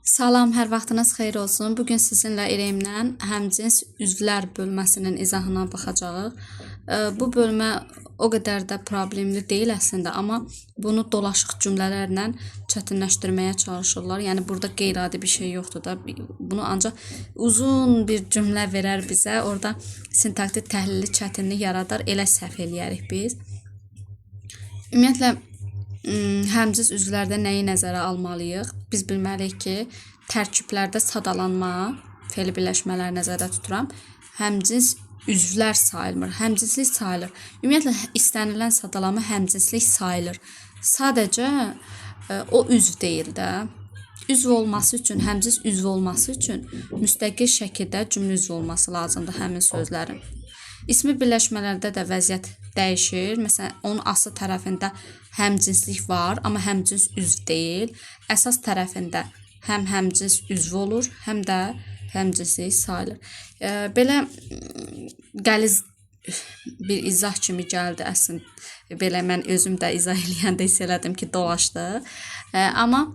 Salam, hər vaxtınız xeyir olsun. Bugün sizinlə İremlə həmcins üzvlər bölməsinin izahına baxacağıq. Bu bölmə o qədər də problemli deyil əslində, amma bunu dolaşıq cümlələrlə çətinləşdirməyə çalışırlar. Yəni burada qeyri-adi bir şey yoxdur da. Bunu ancaq uzun bir cümlə verər bizə. Orada sintaktik təhlili çətinlik yaradar. Elə səhv eləyərik biz. Ümumiyyətlə həmcins üzvlərdə nəyi nəzərə almalıyıq? Biz bilməliyik ki, tərkiblərdə sadalanma, fe'l birləşmələri nəzərdə tuturam. Həmcins üzvlər sayılmır, həmcinslik sayılır. Ümumiyyətlə istənilən sadalanma həmcinslik sayılır. Sadəcə o üzv deyil də. Üzv olması üçün, həmcins üzv olması üçün müstəqil şəkildə cümlə üzv olması lazımdır həmin sözlərin. İsmi birləşmələrdə də vəziyyət dəyişir. Məsələn, onun aslı tərəfində həmcinslik var, amma həmcins üzv deyil. Əsas tərəfində həm həmcins üzv olur, həm də həmcinslik sayılır. Belə qəliz bir izah kimi gəldi əslində. Belə mən özüm də izah eləyəndə hiss elədim ki, dolaşdı. Amma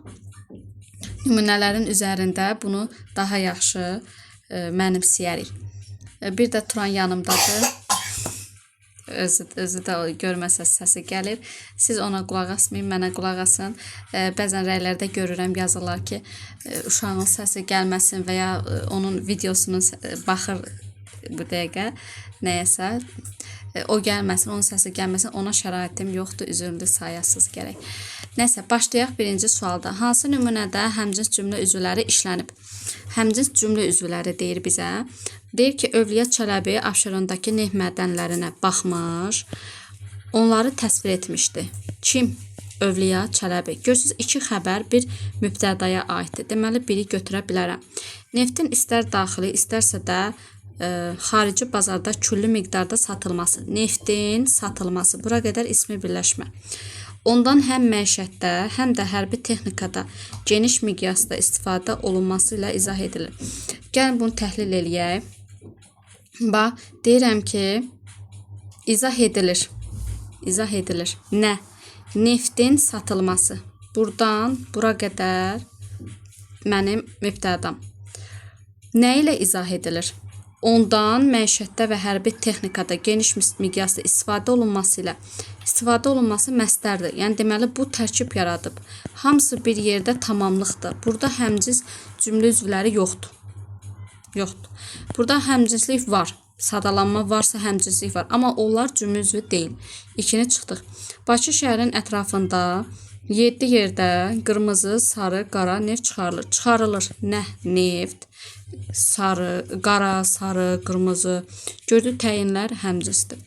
nümunələrin üzərində bunu daha yaxşı mənimsəyərik. Bir də Turan yanımdadır. Özü də görməsə səsi gəlir. Siz ona qulaq asmayın, mənə qulaq asın. Bəzən rəylərdə görürəm, yazırlar ki, uşağın səsi gəlməsin və ya onun videosunu baxır bu dəqiqə nəyəsə. O gəlməsin, onun səsi gəlməsin, ona şəraitim yoxdur, üzrlü sayasız gərək. Nəsə, başlayaq birinci sualda. Hansı nümunədə həmcins cümlə üzvləri işlənib? Həmcins cümlə üzvləri deyir bizə. Deyir ki, Övliya Çələbi aşırındakı neft mədənlərinə baxmış, onları təsvir etmişdi. Kim? Övliya Çələbi. Görürsünüz, iki xəbər bir mübtədaya aiddir. Deməli, biri götürə bilərəm. Neftin istər daxili, istərsə də xarici bazarda küllü miqdarda satılması. Neftin satılması. Bura qədər ismi birləşmə. Ondan həm məişətdə, həm də hərbi texnikada geniş miqyasda istifadə olunması ilə izah edilir. Gəlin bunu təhlil eləyək. Bax, deyirəm ki, izah edilir. İzah edilir. Nə? Neftin satılması. Buradan bura qədər mənim mübtədam. Nə ilə izah edilir? Ondan məişətdə və hərbi texnikada geniş miqyasda istifadə olunması ilə. İstifadə olunması məstərdir. Yəni, deməli, bu tərkib yaradıb. Hamısı bir yerdə tamamlıqdır. Burada həmcins cümlə üzvləri yoxdur. Yoxdur. Burada həmcinslik var. Sadalanma varsa həmcinslik var. Amma onlar cümlə üzvü deyil. İkini çıxdıq. Bakı şəhərin ətrafında 7 yerdə qırmızı, sarı, qara neft çıxarılır. Çıxarılır. Nə? Neft. Sarı, qara, sarı, qırmızı. Gördük təyinlər həmcinsdir.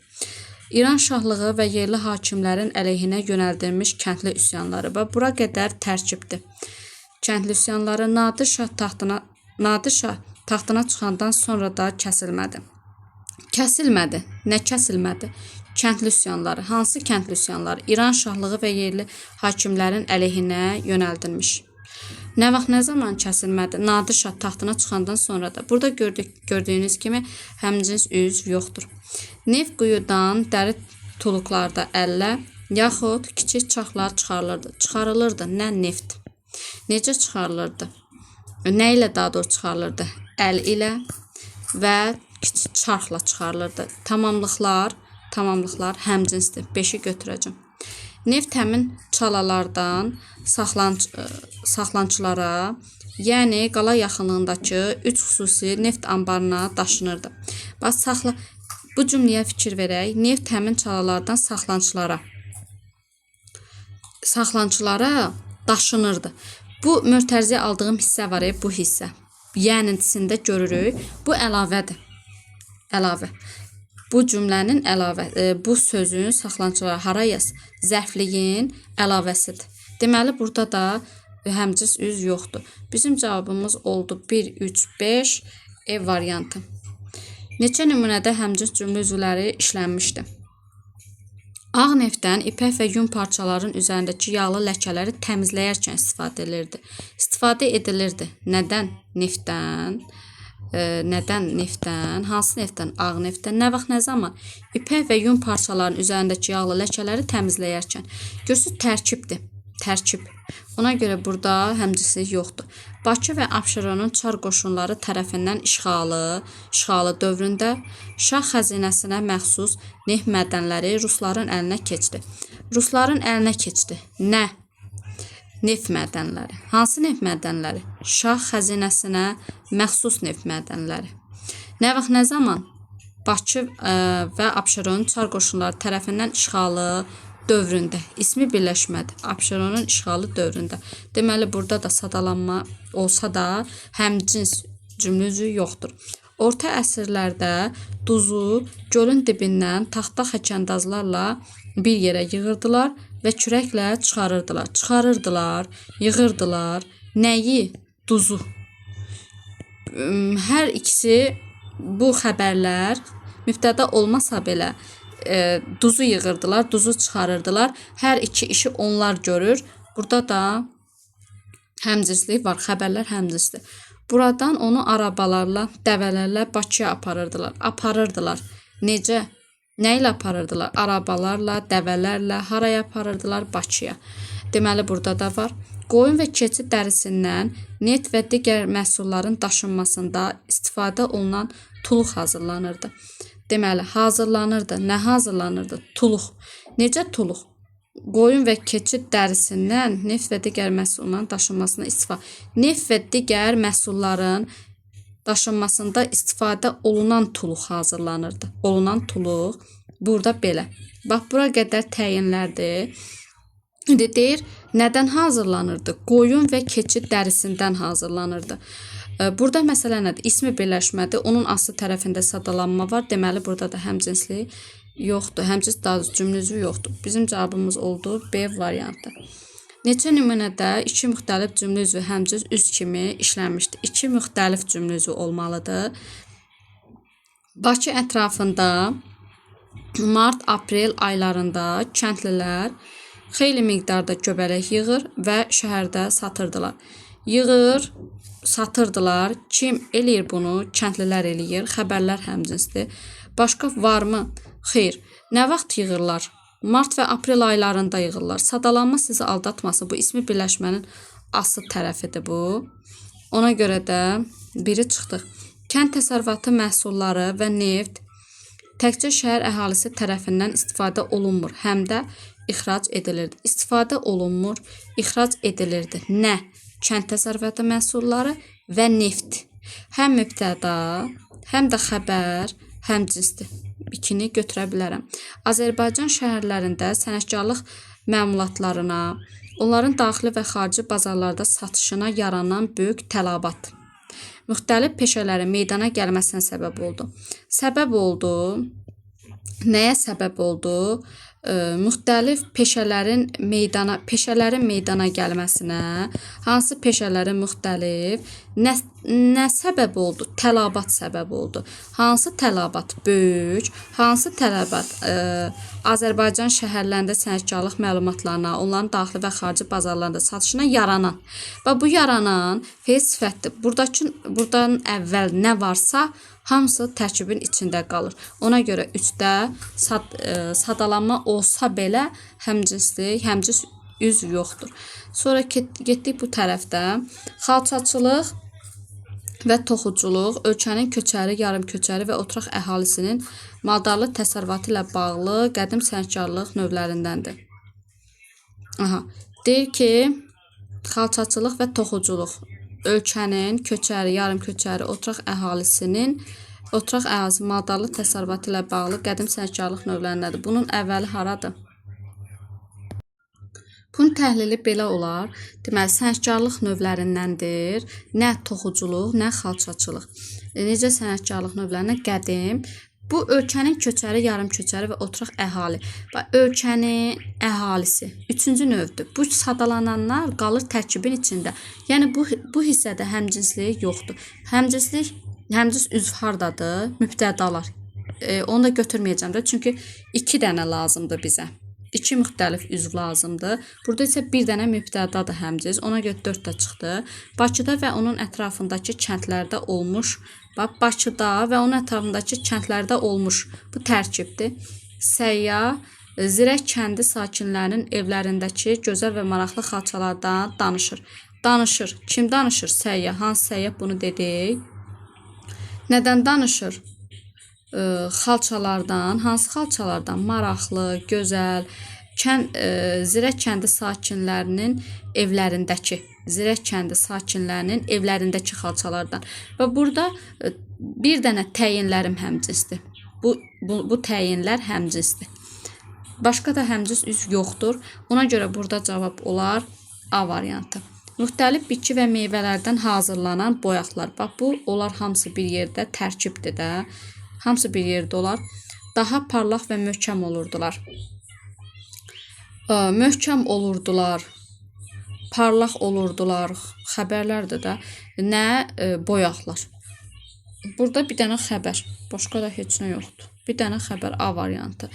İran şahlığı və yerli hakimlərin əleyhinə yönəldilmiş kəndli üsyanları. Və bura qədər tərkibdir. Kəndli üsyanları Nadir şah taxtına çıxandan sonra da kəsilmədi. Kəsilmədi. Nə kəsilmədi? Kəndli üsyanları. Hansı kəndli üsyanları? İran şahlığı və yerli hakimlərin əleyhinə yönəldilmiş. Nə vaxt, nə zaman kəsilmədi? Nadir şah taxtına çıxandan sonra da. Burada gördüyünüz kimi həmcins üzv yoxdur. Neft quyudan dəri tuluqlarda əllə, yaxud kiçik çaxlar çıxarılırdı. Çıxarılırdı. Nə neft? Necə çıxarılırdı? Nə ilə daha doğru çıxarılırdı? Əl ilə və kiçik çarxla çıxarılırdı. Tamamlıqlar həmcinsdir. 5-i götürəcəm. Neft həmin çalalardan saxlançılara, yəni qala yaxınlığındakı 3 xüsusi neft anbarına daşınırdı. Bax, bu cümləyə fikir verək. Neft həmin çalalardan saxlançılara daşınırdı. Bu mötərizəyə aldığım hissə var, bu hissə. Yənintisində görürük. Bu əlavədir. Əlavə. Bu cümlənin bu sözün saxlançılara hara yaz? Zərfliyin əlavəsidir. Deməli, burada da həmcins üzv yoxdur. Bizim cavabımız oldu 1, 3, 5 E variantı. Neçə nümunədə həmcins cümlə üzvləri işlənmişdir? Ağ neftdən ipək və yun parçaların üzərindəki yağlı ləkələri təmizləyərkən istifadə edilirdi. İstifadə edilirdi. Nədən? Neftdən. Nədən neftdən? Hansı neftdən? Ağ neftdən. Nə vaxt, nə zaman? İpək və yun parçaların üzərindəki yağlı ləkələri təmizləyərkən. Görürsünüz, tərkibdir. Tərkib. Ona görə burada həmcinslik yoxdur. Bakı və Abşeronun çar qoşunları tərəfindən işğalı dövründə Şah xəzinəsinə məxsus neft mədənləri Rusların əlinə keçdi. Rusların əlinə keçdi. Nə? Neft mədənləri. Hansı neft mədənləri? Şah xəzinəsinə məxsus neft mədənləri. Nə vaxt, nə zaman? Bakı və Abşeronun çar qoşunları tərəfindən işğalı dövründə. İsmi birləşmədi. Abşeronun işğalı dövründə. Deməli, burada da sadalanma olsa da həmcins cümlə üzvü yoxdur. Orta əsrlərdə duzu gölün dibindən taxta xəkəndazlarla bir yerə yığırdılar və kürəklə çıxarırdılar, yığırdılar. Nəyi? Duzu. Hər ikisi bu xəbərlər mübtəda olmasa belə duzu yığırdılar, duzu çıxarırdılar. Hər iki işi onlar görür. Burada da həmcinslik var, xəbərlər həmcinsdir. Buradan onu arabalarla, dəvələrlə Bakıya aparırdılar. Necə? Nə ilə aparırdılar? Arabalarla, dəvələrlə, haraya aparırdılar? Bakıya. Deməli, burada da var. Qoyun və keçi dərisindən neft və digər məhsulların daşınmasında istifadə olunan tuluq hazırlanırdı. Deməli, hazırlanırdı. Nə hazırlanırdı? Tuluq. Necə tuluq? Qoyun və keçi dərisindən neft və digər məhsulların daşınmasına istifadə. Neft və digər məhsulların daşınmasında istifadə olunan tuluq hazırlanırdı. Olunan tuluq burada belə. Bax, bura qədər təyinlərdir. İndi deyir, nədən hazırlanırdı? Qoyun və keçi dərisindən hazırlanırdı. Burada məsələ nədir? İsmi birləşmədi. Onun aslı tərəfində sadalanma var. Deməli, burada da həmcinslik yoxdur. Həmcins cümlə üzvü yoxdur. Bizim cavabımız oldu B variantı. Neçə nümunədə iki müxtəlif cümlə üzvü həmcins üz kimi işlənmişdir? İki müxtəlif cümlə üzvü olmalıdır. Bakı ətrafında mart-aprel aylarında kəndlilər xeyli miqdarda göbələk yığır və şəhərdə satırdılar. Yığır, satırdılar. Kim eləyir bunu? Kəndlilər eləyir. Xəbərlər həmcinsdir. Başqa varmı? Xeyr. Nə vaxt yığırlar? Mart və aprel aylarında yığırlar. Sadalanma sizi aldatmasın. Bu ismi birləşmənin asıl tərəfidir bu. Ona görə də biri çıxdıq. Kənd təsərrüfatı məhsulları və neft təkcə şəhər əhalisi tərəfindən istifadə olunmur, həm də ixrac edilirdi. İstifadə olunmur, ixrac edilirdi. Nə? Kənd təsərrüfatı məhsulları və neft. Həm mübtəda, həm də xəbər həmcinsdir. İkini götürə bilərəm. Azərbaycan şəhərlərində sənətkarlıq məmulatlarına, onların daxili və xarici bazarlarda satışına yaranan böyük tələbat müxtəlif peşələrin meydana gəlməsinə səbəb oldu. Səbəb oldu. Nəyə səbəb oldu? Müxtəlif peşələrin meydana gəlməsinə, hansı peşələrin müxtəlif, nə səbəb oldu? Tələbat səbəb oldu. Hansı tələbat böyük, hansı tələbat Azərbaycan şəhərlərində sənətkarlıq məlumatlarına, onların daxili və xarici bazarlarında satışına yaranan və bu yaranan fe'l sifətdir. Buradan əvvəl nə varsa hamısı tərkibin içində qalır. Ona görə 3-də sadalanma olsa belə həmcins üz yoxdur. Sonra getdik bu tərəfdə. Xalçaçılıq və toxuculuq ölkənin köçəri, yarımköçəri və oturaq əhalisinin maldarlıq təsərrüfatı ilə bağlı qədim sənətkarlıq növlərindəndir. Deyir ki, xalçaçılıq və toxuculuq ölkənin köçəri, yarımköçəri, oturaq əhalisinin maldarlıq təsərrüfatı ilə bağlı qədim sənətkarlıq növlərindədir. Bunun əvvəli haradır? Bunun təhlili belə olar. Deməli, sənətkarlıq növlərindəndir. Nə toxuculuq, nə xalçaçılıq. Necə sənətkarlıq növlərindən? Qədim. Bu ölkənin köçəri, yarımköçəri və oturaq əhali. Ölkənin əhalisi. Üçüncü növdür. Bu sadalananlar qalır tərkibin içində. Yəni bu hissədə həmcinslik yoxdur. Həmcins üzv hardadır? Mübtədalar. Onu da götürməyəcəm də. Çünki 2 dənə lazımdır bizə. 2 müxtəlif üzv lazımdır. Burada isə 1 dənə mübtədadır həmcins. Ona görə 4 də çıxdı. Bakıda və onun ətrafındakı kəndlərdə olmuş. Bakıda və onun ətrafındakı kəndlərdə olmuş. Bu tərkibdir. Səyyah, Zirək kəndi sakinlərinin evlərindəki gözəl və maraqlı xalçalardan danışır. Danışır. Kim danışır? Səyyah. Hansı səyyah bunu dedik? Nədən danışır? Xalçalardan. Hansı xalçalardan? Maraqlı, gözəl, Zirək kəndi sakinlərinin evlərindəki xalçalardan. Və burada bir dənə təyinlərim həmcinsdir. Bu təyinlər həmcinsdir. Başqa da həmcins üz yoxdur. Ona görə burada cavab olar A variantı. Müxtəlif bitki və meyvələrdən hazırlanan boyaqlar. Bax, onlar hamısı bir yerdə tərkibdir də. Hamısı bir yerdə olar. Daha parlaq və möhkəm olurdular. Möhkəm olurdular, parlaq olurdular, xəbərlərdir də. Nə? Boyaqlar. Burada bir dənə xəbər, başqa da heç nə yoxdur. Bir dənə xəbər, A variantı.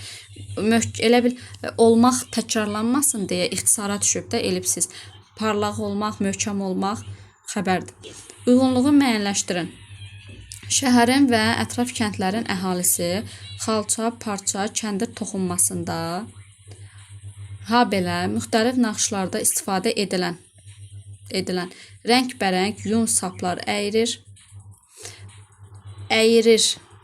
Elə bil, olmaq təkrarlanmasın deyə ixtisara düşüb də elipsiz. Parlaq olmaq, möhkəm olmaq xəbərdir. Uyğunluğu müəyyənləşdirin. Şəhərin və ətraf kəndlərin əhalisi xalça, parça, kəndir toxunmasında habelə müxtəlif naxışlarda istifadə edilən rəngbərəng yun saplar əyirir.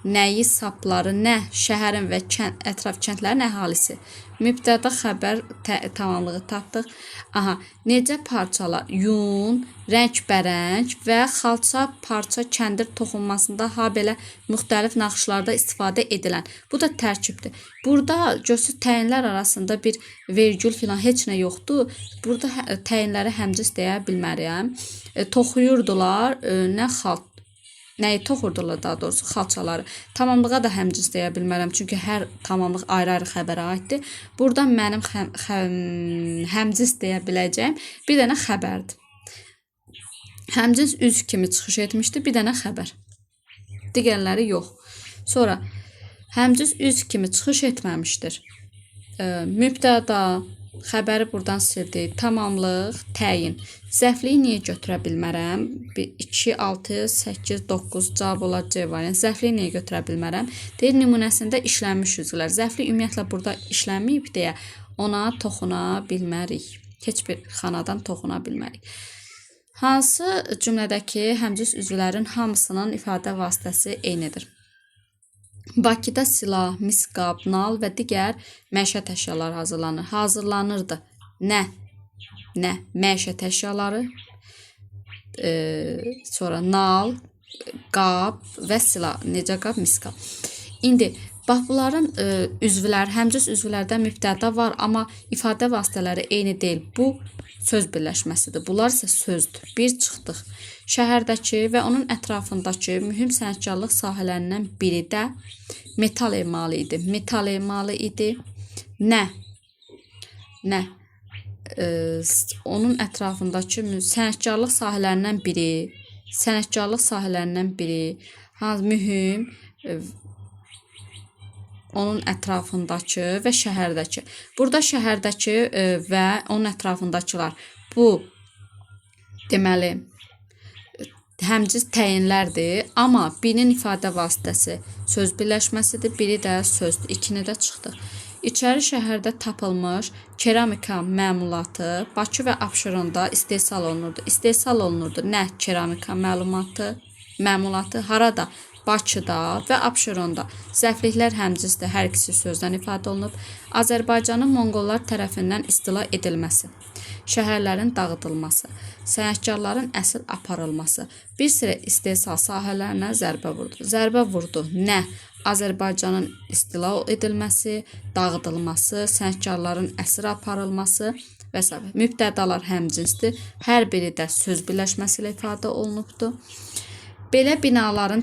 Nəyi sapları? Nə? Şəhərin və ətraf kəndlərin əhalisi. Mübtəda xəbər tamamlığı tapdıq. Necə parçalar? Yun, rəngbərəng və xalça, parça, kəndir toxunmasında habelə müxtəlif naxışlarda istifadə edilən. Bu da tərkibdir. Burada görsüz təyinlər arasında bir vergül filan heç nə yoxdur. Burada təyinləri həmcins deyə bilmərəm. Toxuyurdular, nəyi toxurdular daha doğrusu? Xalçaları. Tamamlığa da həmcins deyə bilmərəm. Çünki hər tamamlıq ayrı-ayrı xəbərə aiddir. Burada mənim həmcins deyə biləcəyim bir dənə xəbərdir. Həmcins üz kimi çıxış etmişdi. Bir dənə xəbər. Digərləri yox. Sonra həmcins üz kimi çıxış etməmişdir. Mübtəda, xəbəri buradan sildik. Tamamlıq, təyin. Zəfliyi niyə götürə bilmərəm? 2, 6, 8, 9 cavab olar C variantı. Zəfliyi niyə götürə bilmərəm? Deyir, nümunəsində işlənmiş üzvlər. Zəfli ümumiyyətlə burada işlənməyib deyə ona toxuna bilmərik. Heç bir xanadan toxuna bilmərik. Hansı cümlədəki həmcins üzvlərin hamısının ifadə vasitəsi eynidir? Bakıda silah, misqab, nal və digər məişət əşyaları hazırlanır. Hazırlanırdı. Nə? Məişət əşyaları, sonra nal, qab və silah. Necə qab? Misqab. İndi, bax, bunların üzvlər, həmcins üzvlərdən mübtəda var, amma ifadə vasitələri eyni deyil. Bu, söz birləşməsidir. Bunlar isə sözdür. Bir çıxdıq. Şəhərdəki və onun ətrafındakı mühüm sənətkarlıq sahələrindən biri də metal emalı idi. Metal emalı idi. Nə? Onun ətrafındakı sənətkarlıq sahələrindən biri, mühüm, onun ətrafındakı və şəhərdəki. Burada şəhərdəki və onun ətrafındakılar. Bu, deməli, həmcins təyinlərdir, amma birinin ifadə vasitəsi söz birləşməsidir, biri də sözdür. İkini də çıxdıq. İçəri şəhərdə tapılmış keramika məmulatı Bakı və Abşeronda istehsal olunurdu. İstehsal olunurdu. Nə? Keramika məmulatı harada? Bakıda və Abşeronda. Zəfliklər həmcinsdir. Hər ikisi sözdən ifadə olunub. Azərbaycanın Monqollar tərəfindən istila edilməsi. Şəhərlərin dağıdılması. Sənətkarların əsir aparılması. Bir sıra istehsal sahələrinə zərbə vurdu. Zərbə vurdu. Nə? Azərbaycanın istila edilməsi, dağıdılması, sənətkarların əsir aparılması və s. Mübtədalar həmcinsdir. Hər biri də söz birləşməsi ilə ifadə olunubdur. Belə binaların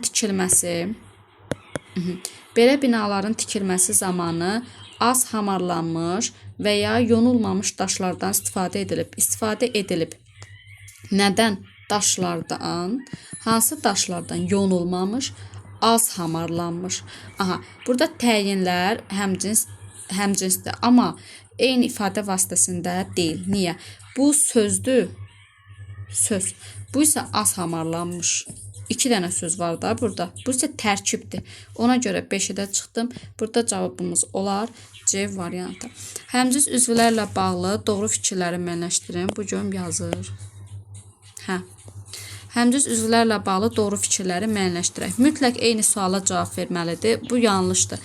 tikilməsi zamanı az hamarlanmış və ya yonulmamış daşlardan istifadə edilib. Nədən? Daşlardan. Hansı daşlardan? Yonulmamış, az hamarlanmış. Burada təyinlər həmcinsdir, amma eyni ifadə vasitəsində deyil. Niyə? Bu sözdür. Söz. Bu isə az hamarlanmış. 2 dənə söz var da burada. Bu isə tərkibdir. Ona görə 5-ə də çıxdım. Burada cavabımız olar C variantı. Həmcins üzvlərlə bağlı doğru fikirləri müəyyənləşdirin. Bu gün yazır. Hə. Həmcins üzvlərlə bağlı doğru fikirləri müəyyənləşdirək. Mütləq eyni suala cavab verməlidir. Bu yanlışdır.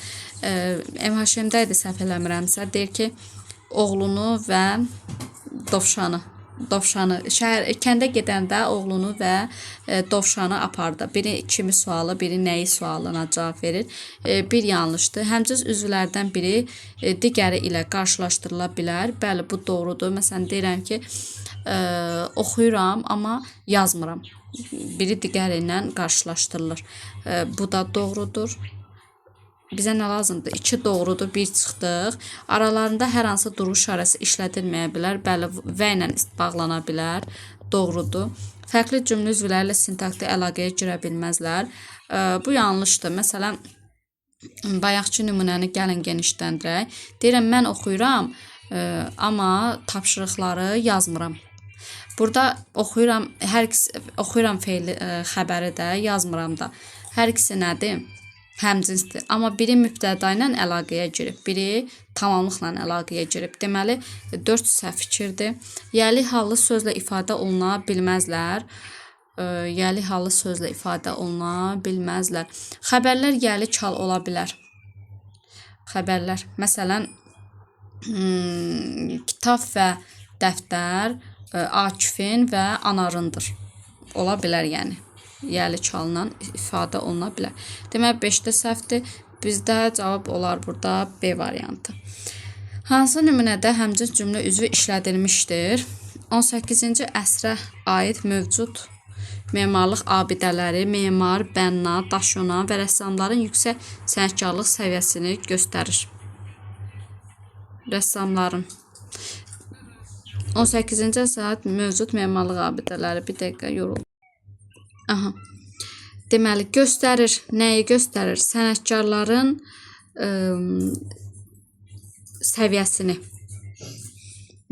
MHM-də idi, səhv eləmirəmsə, deyir ki, oğlunu və dovşanı kəndə gedəndə oğlunu və dovşanı apardı. Biri kimi sualı, biri nəyi sualına cavab verir. Bir yanlışdır. Həmcins üzvlərdən biri digəri ilə qarşılaşdırıla bilər. Bəli, bu doğrudur. Məsələn, deyirəm ki, oxuyuram, amma yazmıram. Biri digəri ilə qarşılaşdırılır. Bu da doğrudur. Bizə nə lazımdır? 2 doğrudur, 1 çıxdıq. Aralarında hər hansı duruş işarəsi işlədilməyə bilər. Bəli, və ilə bağlana bilər. Doğrudur. Fərqli cümlə üzvləri ilə sintaktik əlaqəyə girə bilməzlər. Bu yanlışdır. Məsələn, bayaqçı nümunəni gəlin genişləndirək. Deyirəm, mən oxuyuram, amma tapşırıqları yazmıram. Burada oxuyuram, oxuyuram feili xəbəri də, yazmıram da. Hər ikisi nədir? Həmcinsdir. Amma biri mübtəda ilə əlaqəyə girib, biri tamamlıqla əlaqəyə girib. Deməli, 4 səhv fikirdir. Yəli hallı sözlə ifadə oluna bilməzlər. Yəli hallı sözlə ifadə oluna bilməzlər. Xəbərlər yəli çal ola bilər. Xəbərlər. Məsələn, kitab və dəftər Akifin və Anarındır. Ola bilər yəni. Yəli çalınan ifadə oluna bilər. Demək, 5-də səhvdir. Bizdə cavab olar burada B variantı. Hansı nümunədə həmcins cümlə üzvü işlədilmişdir? 18-ci əsrə aid mövcud memarlıq abidələri, memar, bənna, daşyonan və rəssamların yüksək sənətkarlıq səviyyəsini göstərir. Rəssamların 18-ci əsrə mövcud memarlıq abidələri. Bir dəqiqə yoruldu. Aha. Deməli, göstərir. Nəyi göstərir? Sənətkarların səviyyəsini.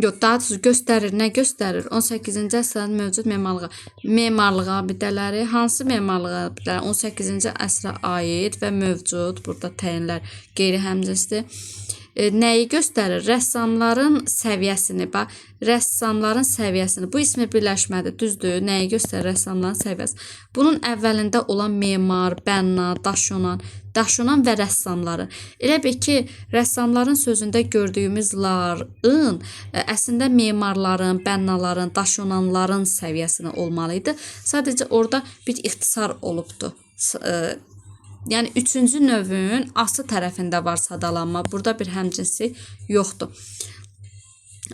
Yox, daha doğrusu göstərir. Nə göstərir? 18-ci əsrdə mövcud memarlıq abidələri. Hansı memarlıq abidələri? 18-ci əsrə aid və mövcud. Burada təyinlər qeyri-həmcinsdir. Nəyi göstərir? Rəssamların səviyyəsini. Bax, rəssamların səviyyəsini. Bu ismi birləşmədir, düzdür. Nəyi göstərir? Rəssamların səviyyəsi. Bunun əvvəlində olan memar, bənna, daşyonan və rəssamların. Elə bil ki, rəssamların sözündə gördüyümüz ların əslində memarların, bənnaların, daşyonanların səviyyəsini olmalıydı. Sadəcə orada bir ixtisar olubdur. Yəni, 3-cü növün ası tərəfində var sadalanma. Burada bir həmcinslik yoxdur.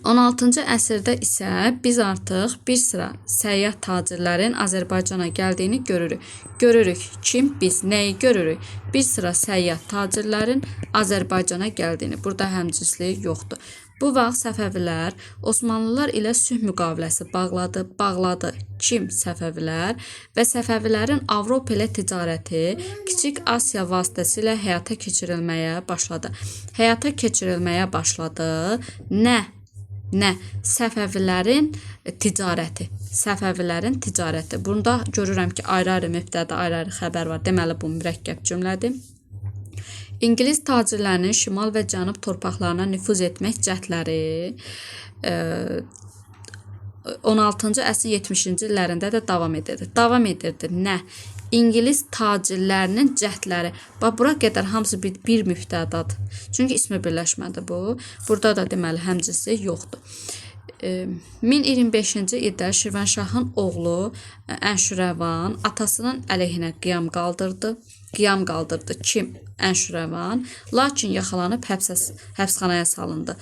16-cı əsrdə isə biz artıq bir sıra səyyah tacirlərin Azərbaycana gəldiyini görürük. Görürük. Kim? Biz. Nəyi görürük? Bir sıra səyyah tacirlərin Azərbaycana gəldiyini. Burada həmcinslik yoxdur. Bu vaxt Səfəvilər Osmanlılar ilə sülh müqaviləsi bağladı. Kim? Səfəvilər və Səfəvilərin Avropa ilə ticarəti Kiçik Asiya vasitəsilə həyata keçirilməyə başladı. Həyata keçirilməyə başladı. Nə? Səfəvilərin ticarəti. Səfəvilərin ticarəti. Bunda görürəm ki, ayrı-ayrı mübtəda, ayrı-ayrı xəbər var. Deməli, bu mürəkkəb cümlədir. İngilis tacirlərinin şimal və cənub torpaqlarına nüfuz etmək cəhdləri 16-cı əsrin 70-ci illərində də davam edirdi. Nə? İngilis tacirlərinin cəhdləri. Bax, bura qədər hamısı bir mübtədadır. Çünki ismi birləşmədi bu. Burada da deməli həmcinslik yoxdur. 1025-ci ildə Şirvanşahın oğlu Ənşürəvan atasının əleyhinə qiyam qaldırdı. Kim? Ənşürəvan. Lakin yaxalanıb həbsxanaya salındı.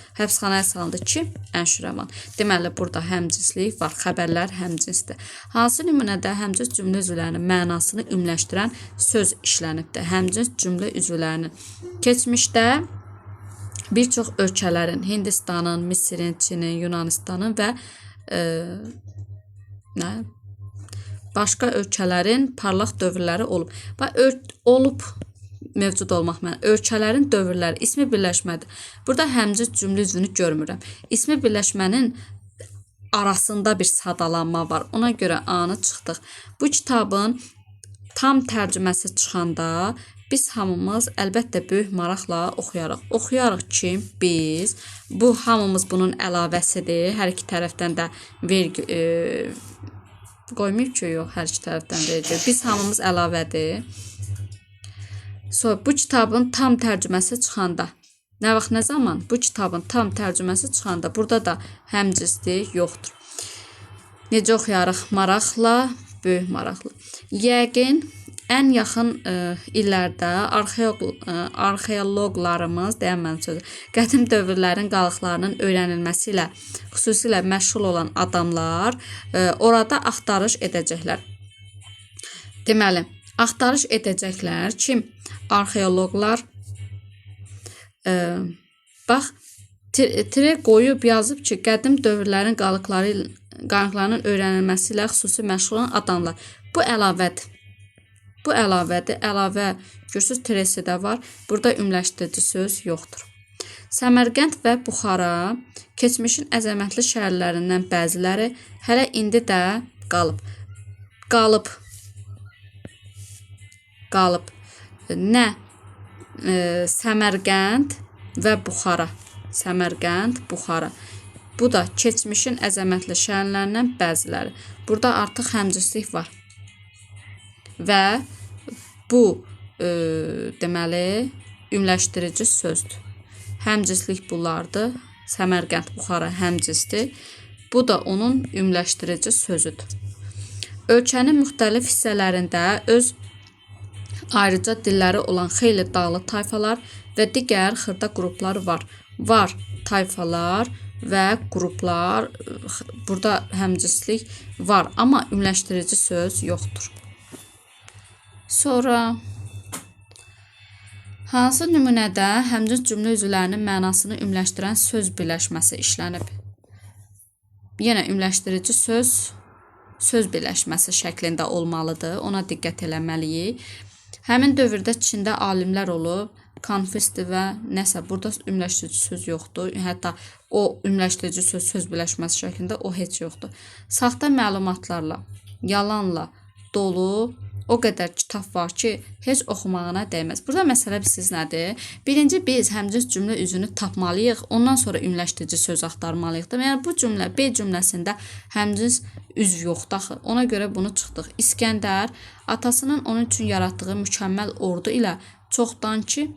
Kim? Ənşürəvan. Deməli, burada həmcinslik var. Xəbərlər həmcinsdir. Hansı nümunədə həmcins cümlə üzvlərinin mənasını ümləşdirən söz işlənibdir? Həmcins cümlə üzvlərinin keçmişdə bir çox ölkələrin, Hindistanın, Misirin, Çinin, Yunanistanın və başqa ölkələrin parlaq dövrləri olub. Olub mövcud olmaq mənə. Ölkələrin dövrləri, ismi birləşmədir. Burada həmcins cümlə üzvünü görmürəm. İsmi birləşmənin arasında bir sadalanma var. Ona görə A-nı çıxdıq. Bu kitabın tam tərcüməsi çıxanda biz hamımız əlbəttə böyük maraqla oxuyarıq. Oxuyarıq ki, biz bu hamımız bunun əlavəsidir. Hər iki tərəfdən də vergi qoymayıb ki, yox, hər iki tərəfdən vergi. Biz hamımız əlavədir. Sonra bu kitabın tam tərcüməsi çıxanda, nə vaxt, nə zaman? Bu kitabın tam tərcüməsi çıxanda, burada da həmcinslik yoxdur. Necə oxuyarıq? Maraqla, böyük maraqla. Yəqin ən yaxın illərdə arxeoloqlarımız, deyəm mən sözü, qədim dövrlərin qalıqlarının öyrənilməsi ilə xüsusilə məşğul olan adamlar orada axtarış edəcəklər. Deməli, axtarış edəcəklər. Kim? Arxeoloqlar. Bax, tire qoyub yazıb ki, qədim dövrlərin qalıqlarının öyrənilməsi ilə xüsusi məşğul olan adamlar. Bu əlavədir. Bu əlavədir. Əlavə görürsüz, tiresi də var. Burada ümləşdirici söz yoxdur. Səmərqənd və Buxara keçmişin əzəmətli şəhərlərindən bəziləri hələ indi də qalıb. Qalıb. Nə? Səmərqənd və Buxara. Səmərqənd, Buxara. Bu da keçmişin əzəmətli şəhərlərindən bəziləri. Burada artıq həmcinslik var. Və bu deməli ümləşdirici sözdür. Həmcinslik bunlardır. Səmərqənd, Buxara həmcinsdir. Bu da onun ümləşdirici sözüdür. Ölkənin müxtəlif hissələrində öz ayrıca dilləri olan xeyli dağlı tayfalar və digər xırda qruplar var. Var tayfalar və qruplar, burada həmcinslik var, amma ümləşdirici söz yoxdur. Sonra hansı nümunədə həmcins cümlə üzvlərinin mənasını ümləşdirən söz birləşməsi işlənib? Yenə ümləşdirici söz birləşməsi şəklində olmalıdır. Ona diqqət eləməliyik. Həmin dövrdə Çində alimlər olub, Konfusdi və nəsə, burada ümləşdirici söz yoxdur. Hətta o ümləşdirici söz birləşməsi şəklində o heç yoxdur. Saxta məlumatlarla, yalanla dolu o qədər kitab var ki, heç oxumağına dəyməz. Burada məsələ bilirsiniz nədir? Birinci biz həmcins cümlə üzünü tapmalıyıq, ondan sonra ümləşdirici söz axtarmalıyıq. Yəni bu cümlə B cümləsində həmcins üzv yoxdur axı. Ona görə bunu çıxdıq. İskəndər atasının onun üçün yaratdığı mükəmməl ordu ilə çoxdankı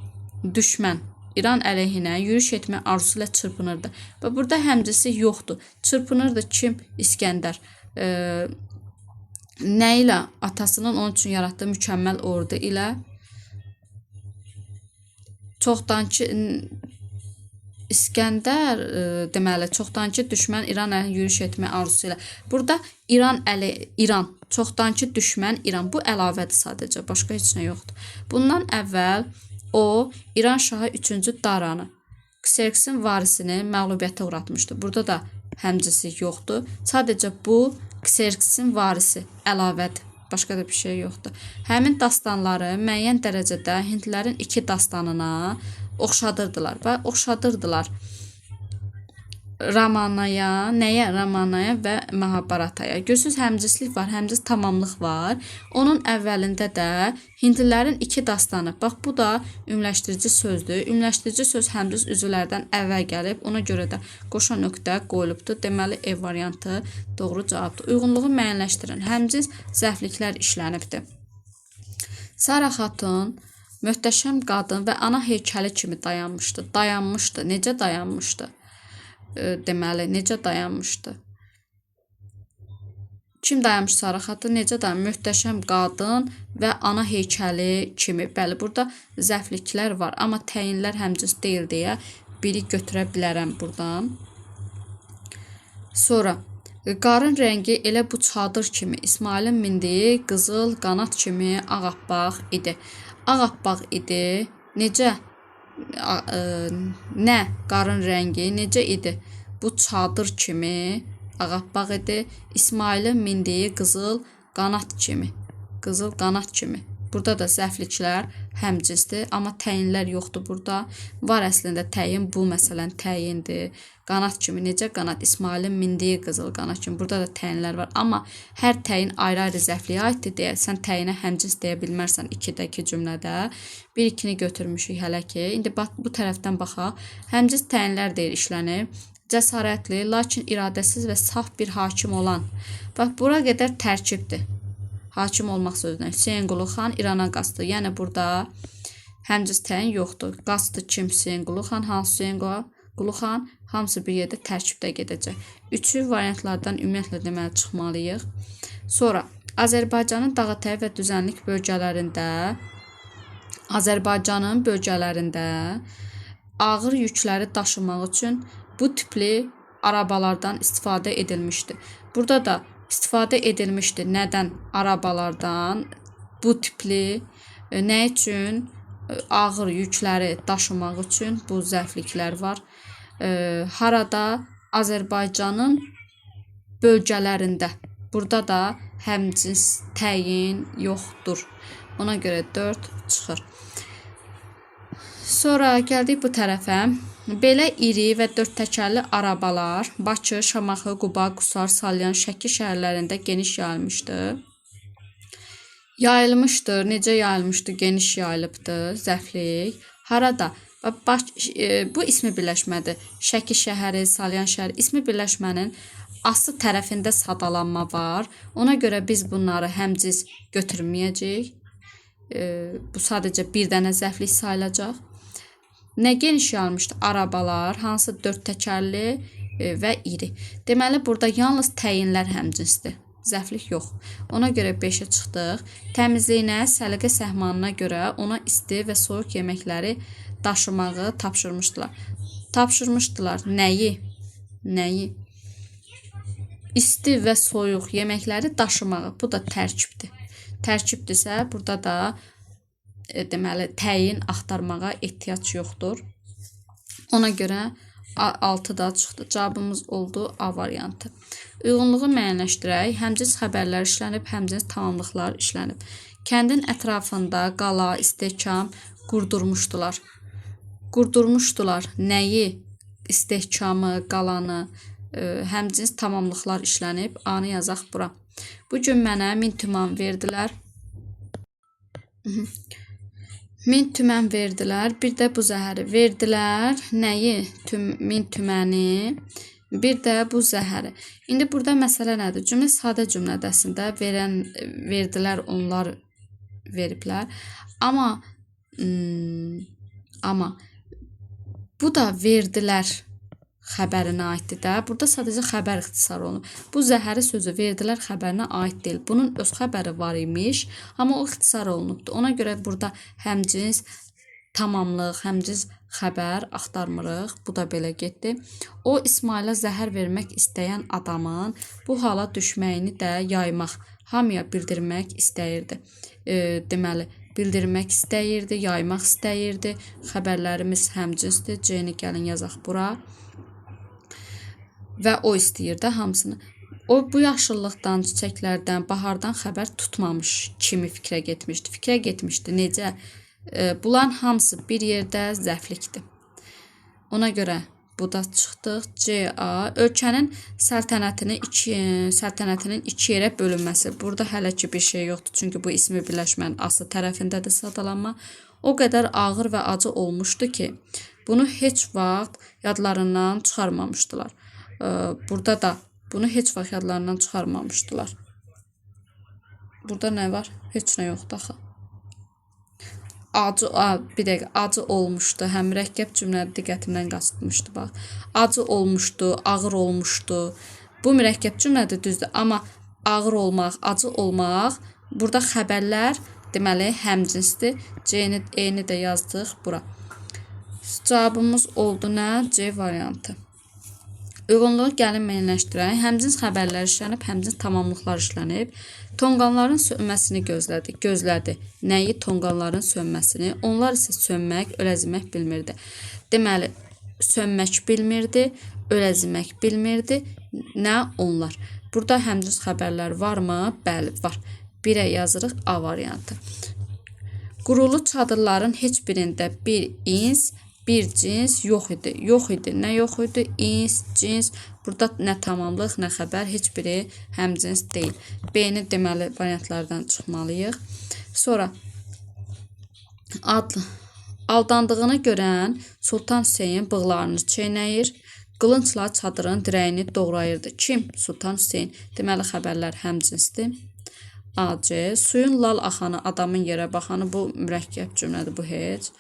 düşmən İran əleyhinə yürüş etmə arzusu ilə çırpınırdı. Və burada həmcinslik yoxdur. Çırpınırdı kim? İskəndər. Nə ilə? Atasının onun üçün yaratdığı mükəmməl ordu ilə çoxdankı İskəndər deməli çoxdankı düşmən İran əleyhinə yürüş etmə arzusu ilə. Burada İran çoxdankı düşmən İran, bu əlavədir sadəcə, başqa heç nə yoxdur. Bundan əvvəl o İran şahı 3-cü Daranı, Kserksin varisini məğlubiyyətə uğratmışdı. Burada da həmcinslik yoxdur. Sadəcə bu Kserksin varisi əlavədir. Başqa da bir şey yoxdur. Həmin dastanları müəyyən dərəcədə hindlilərin iki dastanına oxşadırdılar və oxşadırdılar. Ramanaya, nəyə? Ramanaya və Mahabharataya. Görürsünüz, həmcinslik var, həmcins tamamlıq var. Onun əvvəlində də hindlilərin iki dastanı. Bax, bu da ümləşdirici sözdür. Ümləşdirici söz həmcins üzvlərdən əvvəl gəlib. Ona görə də qoşa nöqtə qoyulubdur. Deməli, E variantı doğru cavabdır. Uyğunluğu müəyyənləşdirin. Həmcins zərfliklər işlənibdir. Sara xatun möhtəşəm qadın və ana heykəli kimi dayanmışdı. Dayanmışdı. Necə dayanmışdı? Deməli, necə dayanmışdı? Kim dayanmış Sara xatun? Necə dayanmışdı? Möhtəşəm qadın və ana heykəli kimi. Bəli, burada zəfliklər var, amma təyinlər həmcins deyil deyə biri götürə bilərəm buradan. Sonra, qarın rəngi elə bu çadır kimi İsmailin mindiyi qızıl qanat kimi ağappaq idi. Ağappaq idi. Necə? Nə? Qarın rəngi necə idi? Bu çadır kimi ağappaq idi. İsmailin mindiyi qızıl qanat kimi. Qızıl qanat kimi. Burada da zəfliklər həmcinsdir, amma təyinlər yoxdur burada. Var əslində təyin, bu məsələn təyindir. Qanat kimi, necə qanat? İsmailin mindiyi qızıl qanat kimi. Burada da təyinlər var, amma hər təyin ayrı-ayrı zəfliyə aiddir deyə sən təyinə həmcins deyə bilmərsən 2-dəki cümlədə. 1-2-ni götürmüşük hələ ki. İndi bu tərəfdən baxaq. Həmcins təyinlər deyil işlənib. Cəsarətli, lakin iradəsiz və saf bir hakim olan. Bax, bura qədər tərkibdir. Hakim olmaq sözündən. Hüseynqulu xan İrana qaçdı. Yəni burada həmciz təyin yoxdur. Qaçdı kim? Hüseynqulu xan, hansı Hüseynqulu xan? Hamısı bir yerdə tərkibdə gedəcək. Üçü variantlardan ümumiyyətlə deməli çıxmalıyıq. Sonra Azərbaycanın dağətəyi və düzənlik bölgələrində ağır yükləri daşımaq üçün bu tipli arabalardan istifadə edilmişdi. Burada da istifadə edilmişdi. Nədən? Arabalardan, bu tipli, nə üçün? Ağır yükləri daşımaq üçün bu zəfliklər var. Harada? Azərbaycanın bölgələrində. Burada da həmcins təyin yoxdur. Ona görə 4 çıxır. Sonra gəldik bu tərəfə. Belə iri və 4 təkərli arabalar Bakı, Şamaxı, Quba, Qusar, Salyan, Şəki şəhərlərində geniş yayılmışdır. Yayılmışdır. Necə yayılmışdır? Geniş yayılıbdır zəflik. Harada? Bu ismi birləşmədir. Şəki şəhəri, Salyan şəhəri ismi birləşmənin aslı tərəfində sadalanma var. Ona görə biz bunları həmciz götürməyəcəyik. Bu sadəcə bir dənə zəflik sayılacaq. Nə geniş yayılmışdı? Arabalar, hansı 4 təkərli və iri. Deməli, burada yalnız təyinlər həmcinsdir. Zəflik yox. Ona görə 5-ə çıxdıq. Təmizliyinə, səliqə səhmanına görə ona isti və soyuq yeməkləri daşımağı tapşırmışdılar. Tapşırmışdılar. Nəyi? İsti və soyuq yeməkləri daşımağı. Bu da tərkibdir. Tərkibdirsə, burada da deməli, təyin axtarmağa ehtiyac yoxdur. Ona görə 6-da çıxdı. Cavabımız oldu A variantı. Uyğunluğu müəyyənləşdirək. Həmcins xəbərlər işlənib, həmcins tamamlıqlar işlənib. Kəndin ətrafında qala, istehkam qurdurmuşdular. Nəyi? İstehkamı, qalanı, həmcins tamamlıqlar işlənib. A-nı yazaq bura. Bu gün mənə 1000 tümən verdilər. 1000 tümən verdilər. Bir də bu zəhəri verdilər. Nəyi? 1000 tüməni. Bir də bu zəhəri. İndi burada məsələ nədir? Cümlə sadə cümlədəsində verdilər, onlar veriblər. Amma bu da verdilər xəbərinə aiddir də. Burada sadəcə xəbər ixtisar olunur. Bu zəhəri sözü verdilər xəbərinə aid deyil. Bunun öz xəbəri var imiş, amma o ixtisar olunubdur. Ona görə burada həmcins tamamlıq, həmcins xəbər axtarmırıq. Bu da belə getdi. O İsmailə zəhər vermək istəyən adamın bu hala düşməyini də yaymaq, hamıya bildirmək istəyirdi. Deməli, bildirmək istəyirdi, yaymaq istəyirdi. Xəbərlərimiz həmcinsdir. C-ni gəlin yazaq bura. Və o istəyir də hamısını. O bu yaşıllıqdan, çiçəklərdən, bahardan xəbər tutmamış kimi fikrə getmişdi. Necə? Bunların hamısı bir yerdə zəflikdir. Ona görə bu da çıxdıq. C-A. Ölkənin səltənətinin iki yerə bölünməsi. Burada hələ ki bir şey yoxdur. Çünki bu ismi birləşmənin aslı tərəfindədir sadalanma. O qədər ağır və acı olmuşdu ki, bunu heç vaxt yadlarından çıxarmamışdılar. Burada da bunu heç vaxt yadlarından çıxarmamışdılar. Burada nə var? Heç nə yoxdur axı. Bir dəqiqə, acı olmuşdu. Həm mürəkkəb cümlədə diqqətimdən qaçırtmışdı, bax. Acı olmuşdu, ağır olmuşdu. Bu mürəkkəb cümlədə düzdür, amma ağır olmaq, acı olmaq, burada xəbərlər deməli həmcinsdir. C-ni, E-ni də yazdıq bura. Cavabımız oldu nə? C variantı. Uyğunluğu gəlin müəyyənləşdirək. Həmcins xəbərlər işlənib, həmcins tamamlıqlar işlənib. Tonqalların sönməsini gözlədi. Nəyi? Tonqalların sönməsini. Onlar isə sönmək, öləzimək bilmirdi. Deməli, sönmək bilmirdi, öləzimək bilmirdi. Nə? Onlar. Burada həmcins xəbərlər varmı? Bəli, var. 1-ə yazırıq A variantı. Qurulu çadırların heç birində bir ins, bir cins yox idi. Yox idi. Nə yox idi? İns, cins. Burada nə tamamlıq, nə xəbər, heç biri həmcins deyil. B-ni deməli variantlardan çıxmalıyıq. Sonra aldandığını görən Sultan Hüseyin bığlarını çeynəyir. Qılınçla çadırın dirəyini doğrayırdı. Kim? Sultan Hüseyin. Deməli xəbərlər həmcinsdir. A-C. Suyun lal axanı, adamın yerə baxanı. Bu mürəkkəb cümlədir, bu heç.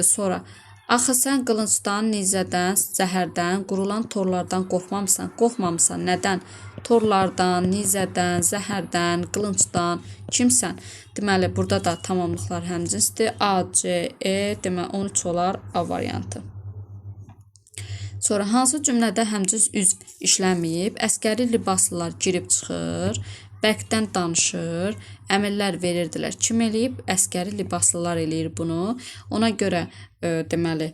Sonra axı sən qılıncdan, nizədən, zəhərdən, qurulan torlardan qorxmamısan. Qorxmamısan. Nədən? Torlardan, nizədən, zəhərdən, qılıncdan. Kimsən? Deməli, burada da tamamlıqlar həmcinsdir. A, C, E. Deməli, 13 olar A variantı. Sonra hansı cümlədə həmcins üzv işləməyib? Əskəri libaslılar girib çıxır. Bərkdən danışır, əmirlər verirdilər. Kim eləyib? Əskəri libaslılar eləyir bunu. Ona görə deməli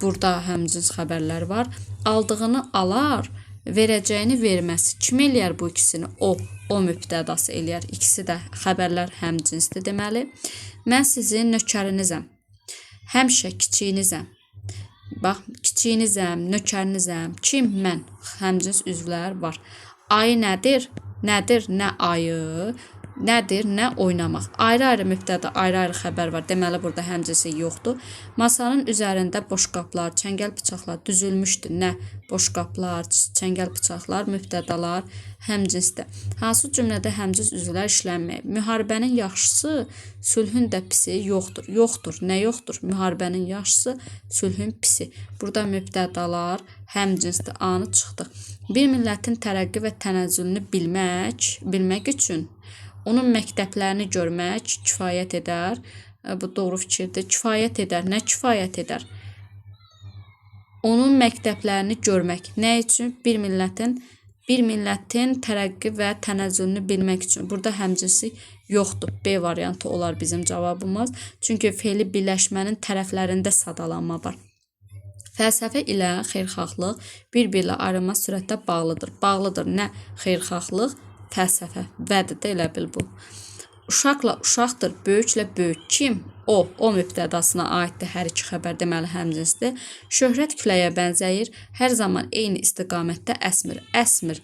burada həmcins xəbərlər var. Aldığını alar, verəcəyini verməsi. Kim eləyər bu ikisini? O mübtədası eləyər. İkisi də xəbərlər həmcinsdir deməli. Mən sizin nökərinizəm. Həmişə kiçiyinizəm. Bax, kiçiyinizəm, nökərinizəm. Kim? Mən. Həmcins üzvlər var. Ayı nədir? Nədir? Nə ayı? Nədir? Nə oynamaq? Ayrı-ayrı mübtəda, ayrı-ayrı xəbər var. Deməli, burada həmcinsi yoxdur. Masanın üzərində boşqablar, çəngəl bıçaqlar düzülmüşdü. Nə? Boşqablar, çəngəl bıçaqlar, mübtədalar həmcinsdir. Hansı cümlədə həmcins üzvlər işlənməyib? Müharibənin yaxşısı, sülhün də pisi yoxdur. Yoxdur. Nə yoxdur? Müharibənin yaxşısı, sülhün pisi. Burada mübtədalar həmcinsdir. A-nı çıxdıq. Bir millətin tərəqqi və tənəzzülünü bilmək üçün onun məktəblərini görmək kifayət edər. Bu doğru fikirdir. Kifayət edər. Nə kifayət edər? Onun məktəblərini görmək. Nə üçün? Bir millətin tərəqqi və tənəzzülünü bilmək üçün. Burada həmcinsi yoxdur. B variantı olar bizim cavabımız. Çünki fe'li birləşmənin tərəflərində sadalanma var. Fəlsəfə ilə xeyirxahlıq bir-birlə ayrılmaz sürətdə bağlıdır. Bağlıdır. Nə? Xeyirxahlıq, fəlsəfə. Vədir də elə bil bu. Uşaqla uşaqdır, böyüklə böyük. Kim? O mübtədasına aiddir hər iki xəbər, deməli həmcinsdir. Şöhrət küləyə bənzəyir, hər zaman eyni istiqamətdə əsmir. Əsmir,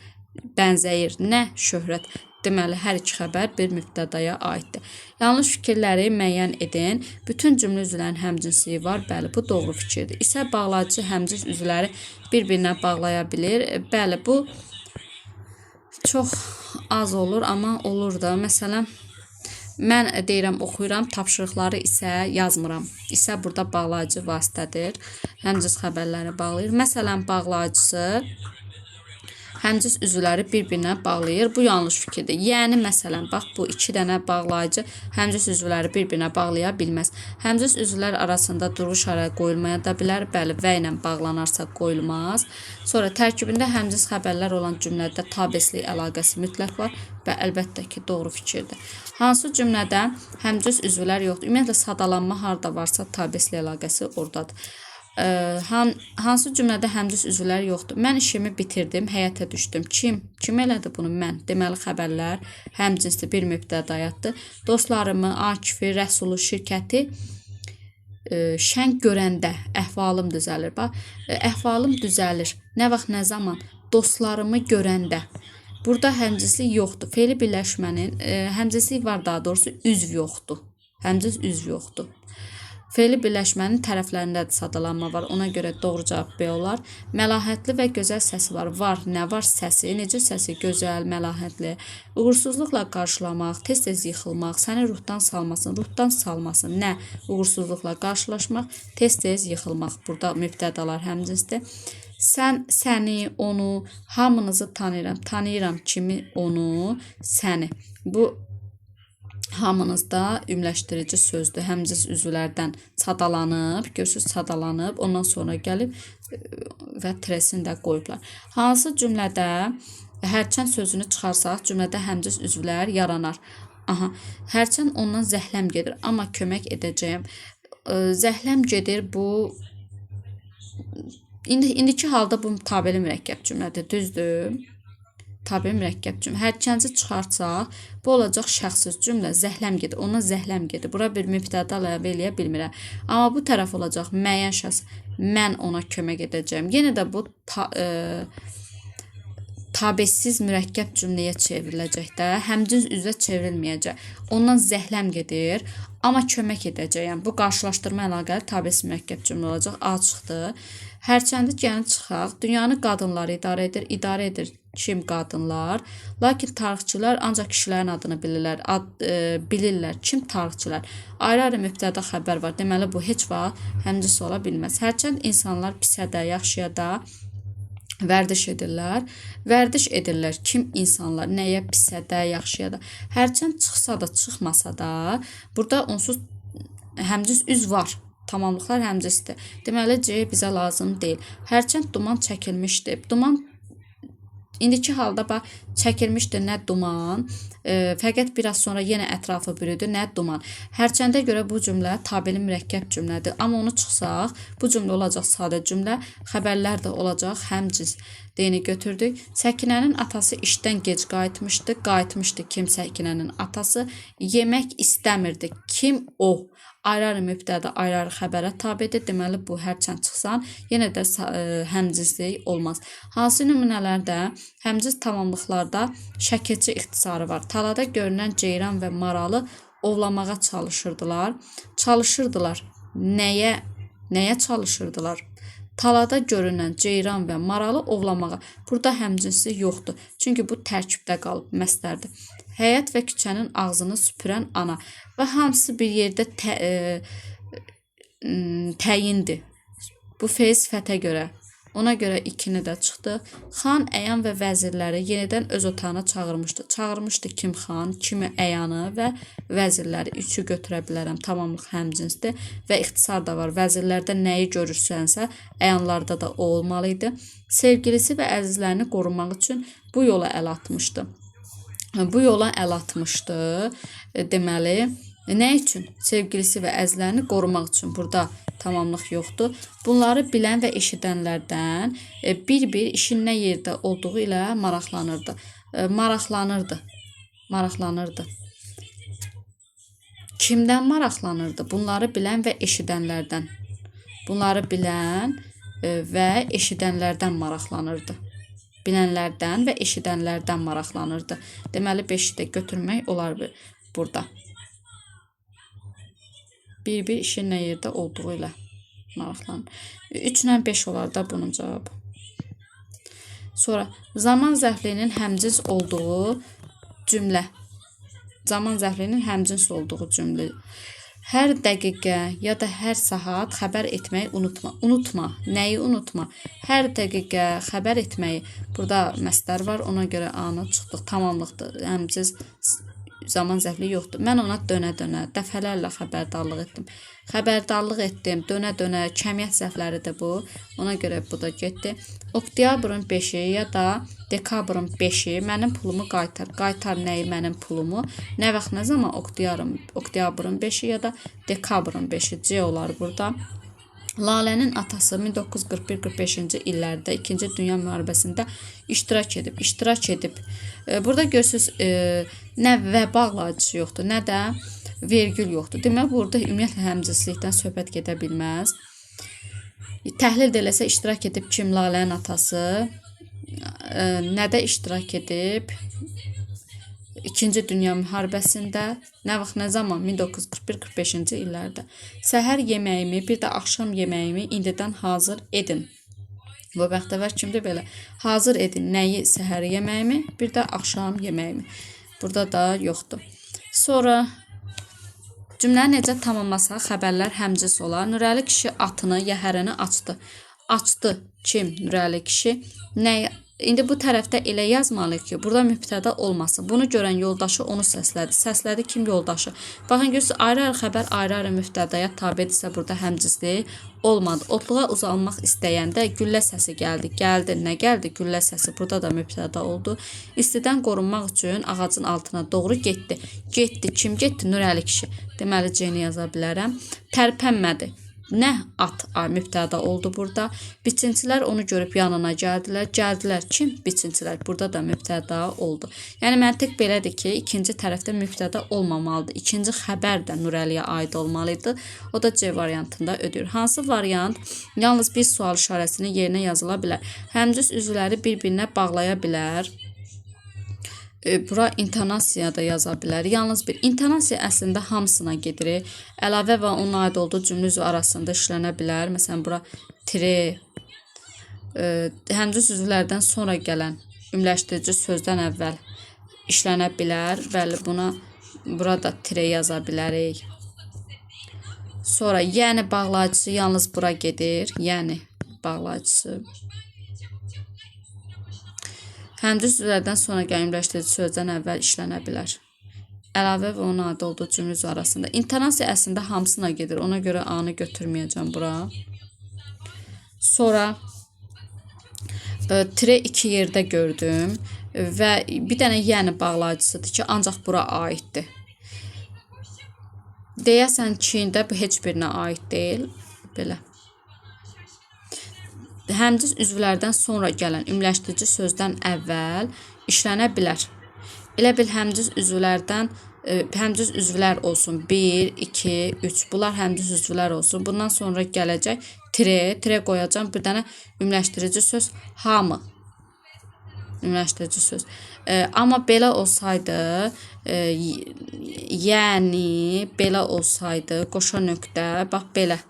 bənzəyir. Nə? Şöhrət. Deməli, hər iki xəbər bir mübtədaya aiddir. Yanlış fikirləri müəyyən edin. Bütün cümlə üzvlərinin həmcinsliyi var. Bəli, bu doğru fikirdir. İsə bağlayıcı həmcins üzvləri bir-birinə bağlaya bilir. Bəli, bu çox az olur, amma olur da. Məsələn, mən deyirəm, oxuyuram, tapşırıqları isə yazmıram. İsə burada bağlayıcı vasitədir. Həmcins xəbərləri bağlayır. Məsələn, bağlayıcısı həmcins üzvləri bir-birinə bağlayır. Bu yanlış fikirdir. Yəni, məsələn, bax, bu iki dənə bağlayıcı həmcins üzvləri bir-birinə bağlaya bilməz. Həmcins üzvlər arasında duruş araya qoyulmaya da bilər. Bəli, və ilə bağlanarsa qoyulmaz. Sonra tərkibində həmcins xəbərlər olan cümlədə tabeslik əlaqəsi mütləq var və əlbəttə ki, doğru fikirdir. Hansı cümlədə həmcins üzvlər yoxdur? Ümumiyyətlə, sadalanma harda varsa tabeslik əlaqəsi oradadır. Hansı cümlədə həmcins üzvlər yoxdur? Mən işimi bitirdim, həyətə düşdüm. Kim elədi bunu? Mən. Deməli, xəbərlər həmcinsli bir mübtədayatdır. Dostlarımı, Akifi, Rəsulu, şirkəti şən görəndə əhvalım düzəlir. Bax, əhvalım düzəlir. Nə vaxt, nə zaman? Dostlarımı görəndə. Burada həmcinslik yoxdur. Fe'li birləşmənin həmcinslik var, daha doğrusu üzv yoxdur. Həmcins üzv yoxdur. Fe'li birləşmənin tərəflərində də sadalanma var. Ona görə doğru cavab B olar. Məlahətli və gözəl səsi var. Var. Nə var? Səsi. Necə səsi? Gözəl, məlahətli. Uğursuzluqla qarşılamaq, tez-tez yıxılmaq, səni ruhdan salmasın. Ruhdan salmasın. Nə? Uğursuzluqla qarşılaşmaq, tez-tez yıxılmaq. Burada mübtədalar həmcinsdir. Sən, səni, onu, hamınızı tanıyıram. Tanıyıram kimi, onu, səni. Bu hamınızda ümləşdirici sözdür. Həmcins üzvlərdən sadalanıb, görürsünüz, sadalanıb, ondan sonra gəlib və tresini də qoyublar. Hansı cümlədə hərçənd sözünü çıxarsaq, cümlədə həmcins üzvlər yaranar. Aha, hərçənd ondan zəhləm gedir, amma kömək edəcəyəm. Zəhləm gedir, bu indiki halda bu tabeli mürəkkəb cümlədir, düzdür? tabe mürəkkəb cümlə. Hərəkənci çıxarsaq, bu olacaq şəxsiz cümlə. Zəhləm gedir. Ona zəhləm gedir. Bura bir mübtəda əlavə eləyə bilmirəm. Amma bu tərəf olacaq müəyyən şəxs. Mən ona kömək edəcəm. Yenə də bu tabesiz mürəkkəb cümləyə çevriləcək də. Həmcins üzvə çevrilməyəcək. Ondan zəhləm gedir. Amma kömək edəcəyəm. Bu qarşılaşdırma əlaqəli tabesiz mürəkkəb cümlə olacaq. A çıxdı. Hərçəndi gəlin çıxaq. Dünyanı qadınlar idarə edir. İdarə edir kim? Qadınlar. Lakin tarixçilər ancaq kişilərin adını bilirlər. Bilirlər. Kim tarixçilər? Ayrı-ayrı mübtəda xəbər var. Deməli, bu heç vaxt həmcins ola bilməz. Hərçənd insanlar pisə də, yaxşıya da vərdiş edirlər. Vərdiş edirlər. Kim insanlar? Nəyə? Pisə də, yaxşıya da. Hərçənd çıxsa da, çıxmasa da, burada onsuz həmcins üz var. Tamamlıqlar həmcinsdir. Deməli, C bizə lazım deyil. Hərçənd duman çəkilmişdir. Duman indiki halda bax çəkilmişdir, nə duman, fəqət biraz sonra yenə ətrafı bürüdü, nə duman. Hərçəndə görə bu cümlə tabeli mürəkkəb cümlədir. Amma onu çıxsaq, bu cümlə olacaq sadə cümlə, xəbərlər də olacaq həmcins. Deyini götürdük. Səkinənin atası işdən gec qayıtmışdı. Qayıtmışdı kim? Səkinənin atası. Yemək istəmirdi. Kim? O. Ayrı-ayrı mübtəda, ayrı-ayrı xəbərə tabedir. Deməli, bu hərçənd çıxsan, yenə də həmcinslik olmaz. Hansı nümunələrdə həmcins tamamlıqlarda şəkilçi ixtisarı var? Talada görünən ceyran və maralı ovlamağa çalışırdılar. Çalışırdılar. Nəyə çalışırdılar? Talada görünən ceyran və maralı ovlamağa. Burada həmcinslik yoxdur. Çünki bu tərkibdə qalıb, məsdərdir. Həyət və küçənin ağzını süpürən ana. Və hamısı bir yerdə təyindir. Bu feil sifətə görə. Ona görə 2-ni də çıxdı. Xan, əyan və vəzirləri yenidən öz otağına çağırmışdı. Çağırmışdı kim xan, kimi əyanı və vəzirləri. 3-ü götürə bilərəm. Tamamlıq həmcinsdir və ixtisar da var. Vəzirlərdə nəyi görürsənsə, əyanlarda da o olmalıydı. Sevgilisi və əzizlərini qorumaq üçün bu yola əl atmışdı. Bu yola əl atmışdı. Deməli, nə üçün? Sevgilisi və əzizlərini qorumaq üçün. Burada tamamlıq yoxdur. Bunları bilən və eşidənlərdən bir-bir işin nə yerdə olduğu ilə maraqlanırdı. Maraqlanırdı. Kimdən maraqlanırdı? Bunları bilən və eşidənlərdən. Bunları bilən və eşidənlərdən maraqlanırdı. Bilənlərdən və eşidənlərdən maraqlanırdı. Deməli, 5-i də götürmək olar burada. Bir-bir işin nə yerdə olduğu ilə maraqlanır. 3 ilə 5 olar da bunun cavabı. Sonra, zaman zərfliyinin həmcins olduğu cümlə. Zaman zərfliyinin həmcins olduğu cümlə. Hər dəqiqə ya da hər saat xəbər etməyi unutma. Unutma. Nəyi unutma? Hər dəqiqə xəbər etməyi. Burada məsdər var. Ona görə A-nı çıxdıq. Tamamlıqdır. Həmcins zaman zərfliyi yoxdur. Mən ona dönə-dönə, dəfələrlə xəbərdarlıq etdim. Xəbərdarlıq etdim, dönə-dönə, kəmiyyət zərfləridir bu. Ona görə bu da getdi. Oktyabrın 5-i ya da dekabrın 5-i mənim pulumu qaytar. Qaytar nəyi? Mənim pulumu. Nə vaxt, nə zaman? Oktyabrın 5-i ya da dekabrın 5-i. C olar burada. Lalənin atası 1941-45-ci illərdə 2-ci Dünya müharibəsində iştirak edib. Burada görürsünüz, nə və bağlayıcısı yoxdur, nə də vergül yoxdur. Demək, burada ümumiyyətlə həmcinslikdən söhbət gedə bilməz. Təhlil eləsə iştirak edib kim? Lalənin atası. Nədə iştirak edib? 2-ci Dünya müharibəsində. Nə vaxt, nə zaman? 1941-45-ci illərdə. Səhər yeməyimi, bir də axşam yeməyimi indidən hazır edin. Bu bəxtəvər kimdir belə? Hazır edin nəyi? Səhər yeməyimi, bir də axşam yeməyimi. Burada da yoxdur. Sonra cümləni necə tamamlasaq xəbərlər həmcins olar. Nurəli kişi atını, yəhərini açdı. Açdı kim? Nurəli kişi. Nəyi? İndi bu tərəfdə elə yazmalıyıq ki, burada mübtəda olmasın. Bunu görən yoldaşı onu səslədi. Səslədi kim? Yoldaşı. Baxın, görürsünüz, ayrı-ayrı xəbər ayrı-ayrı mübtədaya tabedirsə burada həmcinslik olmadı. Otluğa uzanmaq istəyəndə güllə səsi gəldi. Gəldi, nə gəldi? Güllə səsi. Burada da mübtəda oldu. İstidən qorunmaq üçün ağacın altına doğru getdi. Getdi. Kim getdi? Nurəli kişi. Deməli, C-ni yaza bilərəm. Tərpənmədi. Nə at mübtəda oldu burada. Biçinçilər onu görüb yanına gəldilər. Gəldilər kim? Biçinçilər. Burada da mübtəda oldu. Yəni məntiq belədir ki, ikinci tərəfdə mübtəda olmamalıdır. İkinci xəbər də Nurəliyə aid olmalıdır. O da C variantında ödür. Hansı variant yalnız bir sual işarəsinin yerinə yazıla bilər? Həmcüz üzvləri bir-birinə bağlaya bilər. Bura intonasiya da yaza bilər. Yalnız bir intonasiya əslində hamısına gedir. Əlavə və onun aid olduğu cümlə üzvü arasında işlənə bilər. Məsələn, bura tire, həmcüz üzvlərdən sonra gələn ümumiləşdirici sözdən əvvəl işlənə bilər. Bəli, burada tire yaza bilərik. Sonra yəni bağlayıcısı yalnız bura gedir. Yəni bağlayıcısı. Həmcüz üzvlərdən sonra gəlmləşdirici sözdən əvvəl işlənə bilər. Əlavə və onun adı olduğu cümlə üzvü arasında. İntonasiya əslində hamısına gedir. Ona görə A-nı götürməyəcəm bura. Sonra tire 2 yerdə gördüm və bir dənə yəni bağlayıcısıdır ki, ancaq bura aiddir. Deyəsən Çində bu heç birinə aid deyil. Belə. Həmcüz üzvlərdən sonra gələn ümumiləşdirici sözdən əvvəl işlənə bilər. Elə bil həmcüz üzvlərdən həmcüz üzvlər olsun. 1, 2, 3. Bunlar həmcüz üzvlər olsun. Bundan sonra gələcək tire qoyacağım. Bir dənə ümumiləşdirici söz hamı. Ümumiləşdirici söz. Amma belə olsaydı, yəni belə olsaydı, qoşa nöqtə, bax belə.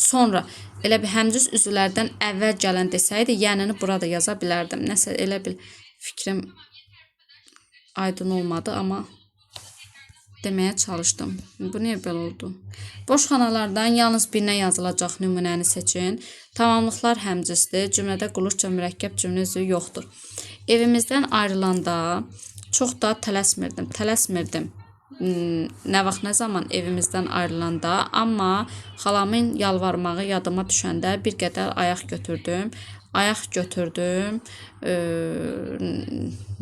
Sonra elə bir həmcüz üzvlərdən əvvəl gələn desəydi, yənini burada yaza bilərdim. Nəsə elə bir fikrim aydın olmadı, amma deməyə çalışdım. Bu niyə belə oldu? Boş xanalardan yalnız birinə yazılacaq nümunəni seçin. Tamamlıqlar həmcüzdir. Cümlədə qulluqca mürəkkəb cümlə üzvü yoxdur. Evimizdən ayrılanda çox da tələsmirdim. Nə vaxt, nə zaman evimizdən ayrılanda, amma xalamın yalvarmağı yadıma düşəndə bir qədər ayaq götürdüm.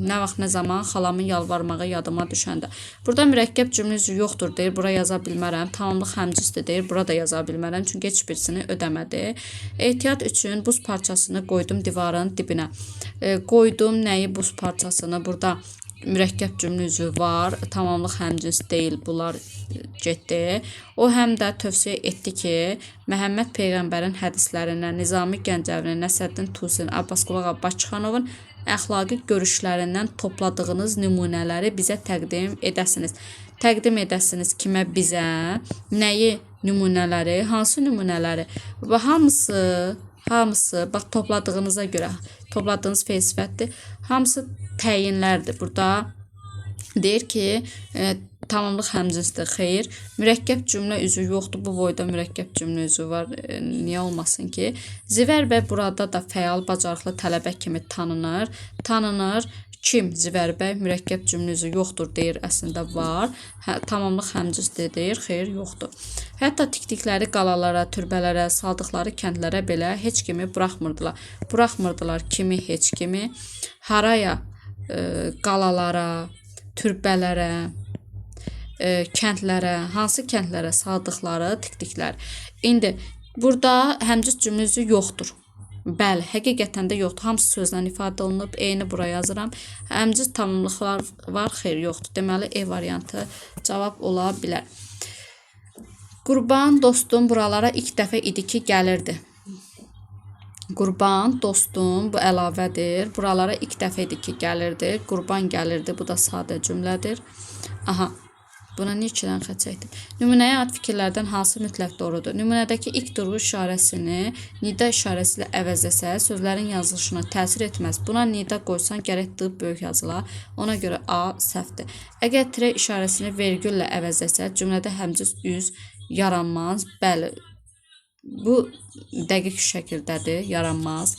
Nə vaxt, nə zaman xalamın yalvarmağı yadıma düşəndə. Burada mürəkkəb cümlə üzvü yoxdur deyir, bura yaza bilmərəm. Tamamlıq həmcüzdür deyir, bura da yaza bilmərəm, çünki heç birisini ödəmədi. Ehtiyat üçün buz parçasını qoydum divarın dibinə. Qoydum nəyi, buz parçasını? Burada mürəkkəb cümlə üzvü var. Tamamlıq həmcins deyil, bunlar getdi. O həm də tövsiyə etdi ki, Məhəmməd Peyğəmbərin hədislərindən, Nizami Gəncəvinin, Nəsrəddin Tusinin, Abbasqulu Ağa Bakıxanovun əxlaqi görüşlərindən topladığınız nümunələri bizə təqdim edəsiniz. Təqdim edəsiniz kimə, bizə? Nəyi, nümunələri? Hansı nümunələri? Və hamısı, bax topladığınıza görə, topladığınız fe'l sifətdir. Hamısı təyinlərdir. Burada deyir ki, tamamlıq həmcinsdir. Xeyr, mürəkkəb cümlə üzvü yoxdur. Bu boyda mürəkkəb cümlə üzvü var. Niyə olmasın ki? Zivər bəy burada da fəal, bacarıqlı tələbə kimi tanınır. Kim? Zivər bəy mürəkkəb cümlə üzvü yoxdur deyir, əslində var. Tamamlıq həmcinsdir deyir, xeyr, yoxdur. Hətta tikdikləri qalalara, türbələrə, saldıqları kəndlərə belə heç kimi buraxmırdılar. Buraxmırdılar kimi, heç kimi. Haraya? Qalalara, türbələrə, kəndlərə, hansı kəndlərə saldıqları, tikdikləri. İndi burada həmciz cümlə üzvü yoxdur. Bəli, həqiqətən də yoxdur. Hamısı sözlə ifadə olunub. E-ni buraya yazıram. Həmciz tamamlıqlar var, xeyr, yoxdur. Deməli, E variantı cavab ola bilər. Qurban dostum buralara ilk dəfə idi ki, gəlirdi. Qurban dostum, bu əlavədir. Buralara ilk dəfə idi ki, gəlirdi. Qurban gəlirdi. Bu da sadə cümlədir. Aha. Buna niyə 2-dən xətt çəkdim? Nümunəyə aid fikirlərdən hansı mütləq doğrudur? Nümunədəki ilk durğu işarəsini nida işarəsi ilə əvəzləsə, sözlərin yazılışına təsir etməz. Buna nida qoysan, gərək D böyük yazıla. Ona görə A səhvdir. Əgər tire işarəsini vergüllə əvəzləsə, cümlədə həmciz üz yaranmaz. Bəli, bu dəqiq şəkildədir, yaranmaz.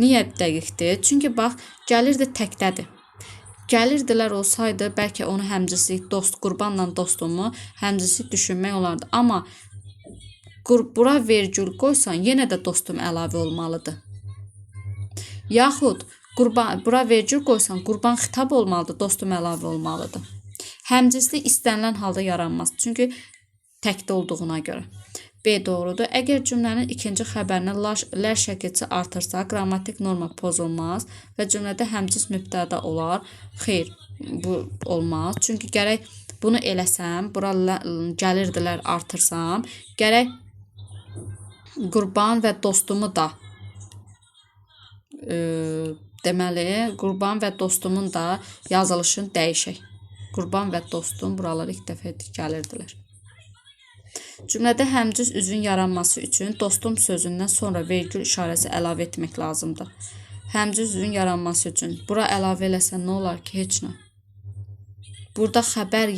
Niyə dəqiqdir? Çünki bax, gəlirdi təkdədir. Gəlirdilər olsaydı, bəlkə onu həmcisi, qurbanla dostumu həmcisi düşünmək olardı. Amma bura vergül qoysan, yenə də dostum əlavə olmalıdır. Yaxud bura vergül qoysan, qurban xitab olmalıdır, dostum əlavə olmalıdır. Həmcisli istənilən halda yaranmaz. Çünki təkdə olduğuna görə. B doğrudur. Əgər cümlənin ikinci xəbərinə lər şəkilçisi artırsa, qrammatik norma pozulmaz və cümlədə həmcins mübtəda olar. Xeyr, bu olmaz. Çünki gərək bunu eləsəm, bura gəlirdilər artırsam, gərək qurban və dostumu da deməli, qurban və dostumun da yazılışını dəyişək. Qurban və dostum buralar ilk dəfə gəlirdilər. Cümlədə həmcins üzvün yaranması üçün dostum sözündən sonra vergül işarəsi əlavə etmək lazımdır. Həmcins üzvün yaranması üçün. Bura əlavə eləsən nə olar ki? Heç nə. Burada xəbər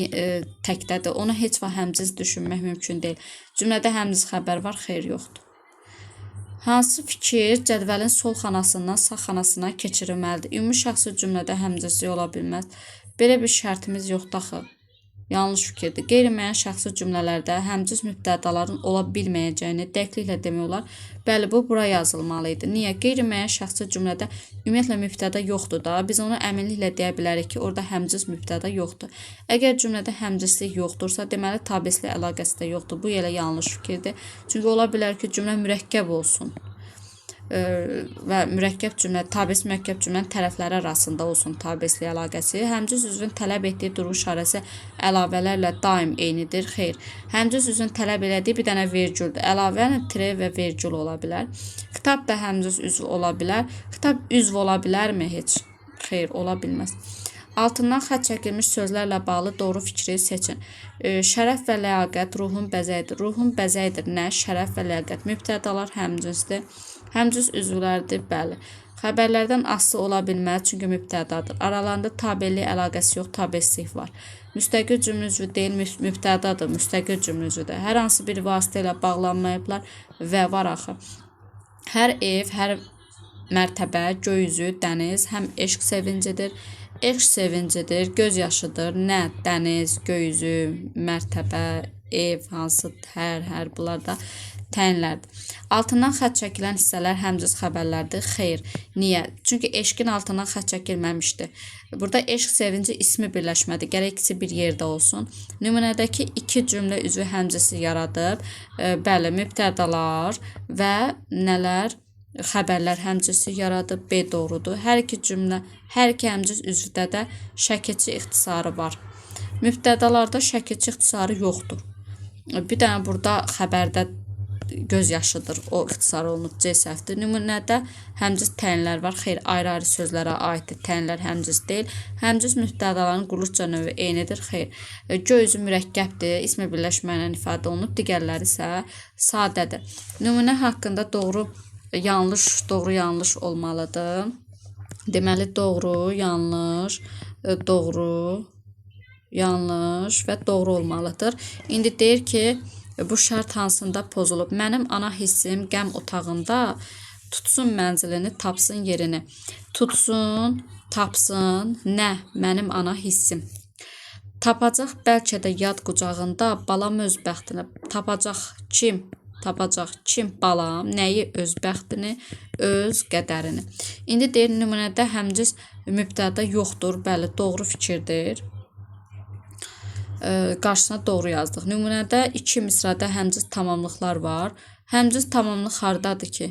təkdədir. Ona heç vaxt həmcins düşünmək mümkün deyil. Cümlədə həmcins xəbər var, xeyr yoxdur. Hansı fikir cədvəlin sol xanasından sağ xanasına keçirilməlidir? Ümumi şəxsi cümlədə həmcinsi ola bilməz. Belə bir şərtimiz yoxdur axı. Yanlış fikirdir. Qeyri-müəyyən şəxsi cümlələrdə həmcins mübtədaların ola bilməyəcəyini dəqiqliklə demək olar. Bəli, bu bura yazılmalı idi. Niyə? Qeyri-müəyyən şəxsi cümlədə ümumiyyətlə mübtəda yoxdur da. Biz onu əminliklə deyə bilərik ki, orada həmcins mübtəda yoxdur. Əgər cümlədə həmcinslik yoxdursa, deməli tabisli əlaqəsi də yoxdur. Bu elə yanlış fikirdir. Çünki ola bilər ki, cümlə mürəkkəb olsun. Və mürəkkəb cümlə, tabis mürəkkəb cümlənin tərəfləri arasında olsun tabisli əlaqəsi. Həmcins üzvün tələb etdiyi duruş işarəsi əlavələrlə daim eynidir. Xeyr. Həmcins üzvün tələb elədiyi bir dənə vergüldür. Əlavə tire və vergül ola bilər. Kitab da həmcins üzv ola bilər. Kitab üzv ola bilərmi heç? Xeyr, ola bilməz. Altından xətt çəkilmiş sözlərlə bağlı doğru fikri seçin. Şərəf və ləyaqət ruhun bəzəyidir. Ruhun bəzəyidir. Nə? Şərəf və ləyaqət. Mübtədalar həmcinsdir. Həmcins üzvlərdir, bəli. Xəbərlərdən asılı ola bilməz, çünki mübtədadır. Aralarında tabellik əlaqəsi yox, tabeslik var. Müstəqil cümlə üzvü deyil, mübtədadır, müstəqil cümlə üzvüdür. Hər hansı bir vasitə ilə bağlanmayıblar və var axı. Hər ev, hər mərtəbə, göy üzü, dəniz, həm eşq sevincidir, eşq sevincidir, göz yaşıdır. Nə? Dəniz, göy üzü, mərtəbə, ev, hansı, hər bunlar da təyinlərdir. Altından xətt çəkilən hissələr həmcins xəbərlərdir. Xeyr. Niyə? Çünki eşqin altından xətt çəkilməmişdir. Burada eşq sevinci ismi birləşmədir. Gərək ikisi bir yerdə olsun. Nümunədəki iki cümlə üzvü həmcinsi yaradıb. Bəli, mübtədalar və nələr? Xəbərlər həmcinsi yaradıb. B doğrudur. Hər iki həmcins üzvdə də şəkilçi ixtisarı var. Mübtədalarda şəkilçi ixtisarı yoxdur. Bir dənə burada xəbərdə göz yaşıdır, o ixtisar olunub, C səhvdir. Nümunədə həmcins təyinlər var. Xeyr, ayrı-ayrı sözlərə aiddir. Təyinlər həmcins deyil. Həmcins mübtədaların qulluqca növü eynidir. Xeyr, göy üzü mürəkkəbdir, ismi birləşməklə ifadə olunub, digərləri isə sadədir. Nümunə haqqında doğru, yanlış olmalıdır. Deməli, doğru, yanlış və doğru olmalıdır. İndi deyir ki, bu şərt hansında pozulub? Mənim ana hissim qəm otağında tutsun mənzilini, tapsın yerini. Tutsun, tapsın, nə? Mənim ana hissim. Tapacaq bəlkə də yad qucağında balam öz bəxtini. Tapacaq kim? Tapacaq kim? Balam. Nəyi? Öz bəxtini, öz qədərini. İndi deyir, nümunədə həmcins mübtəda yoxdur. Bəli, doğru fikirdir. Qarşısına doğru yazdıq. Nümunədə iki misrada həmcins tamamlıqlar var. Həmcins tamamlıq hardadır ki?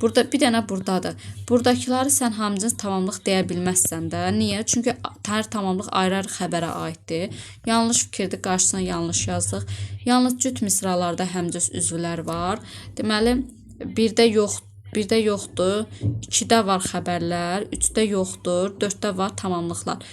Burada bir dənə buradadır. Buradakıları sən həmcins tamamlıq deyə bilməzsən də. Niyə? Çünki hər tamamlıq ayrı-ayrı xəbərə aiddir. Yanlış fikirdir, qarşısına yanlış yazdıq. Yalnız cüt misralarda həmcins üzvlər var. Deməli, birdə yoxdur, 2-də var xəbərlər, 3-də yoxdur, 4-də var tamamlıqlar.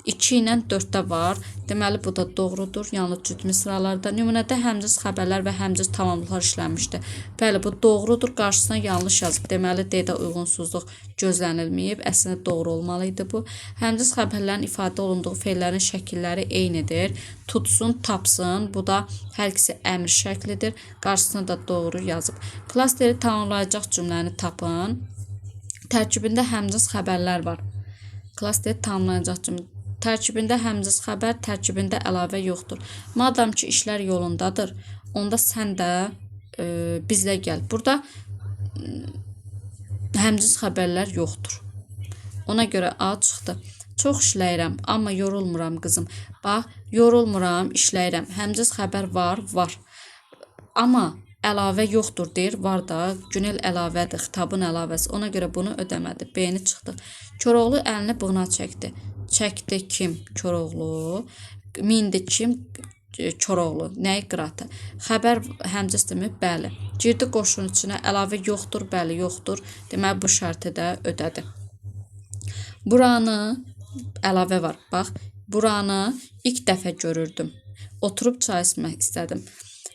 2 ilə 4-də var. Deməli, bu da doğrudur. Yalnız cüt misralarda. Nümunədə həmcins xəbərlər və həmcins tamamlıqlar işlənmişdir. Bəli, bu doğrudur. Qarşısına yanlış yazıb. Deməli, D-də uyğunsuzluq gözlənilməyib. Əslində doğru olmalı idi bu. Həmcins xəbərlərin ifadə olunduğu fe'llərin şəkilləri eynidir. Tutsun, tapsın. Bu da hər ikisi əmr şəklidir. Qarşısına da doğru yazıb. Klasteri tamamlayacaq cümləni tapın. Tərkibində həmcins xəbərlər var. Klasteri tamamlayacaq cümlə. Tərkibində həmcins xəbər, tərkibində əlavə yoxdur. Madam ki, işlər yolundadır, onda sən də bizlə gəl. Burada həmcins xəbərlər yoxdur. Ona görə A çıxdı. Çox işləyirəm, amma yorulmuram qızım. Bax, yorulmuram, işləyirəm. Həmcins xəbər var. Amma əlavə yoxdur deyir, var da, Günel əlavədir, xitabın əlavəsi. Ona görə bunu ödəmədi. B-ni çıxdı. Koroğlu əlini bığına çəkdi. Çəkdi kim? Koroğlu. Mindi kim? Koroğlu. Nəyi qıratı? Xəbər həmcisdirmi? Bəli. Girdi qoşun içinə. Əlavə yoxdur, bəli, yoxdur. Deməli, bu şərti də ödədi. Buranı, əlavə var, bax. Buranı ilk dəfə görürdüm. Oturub çay içmək istədim.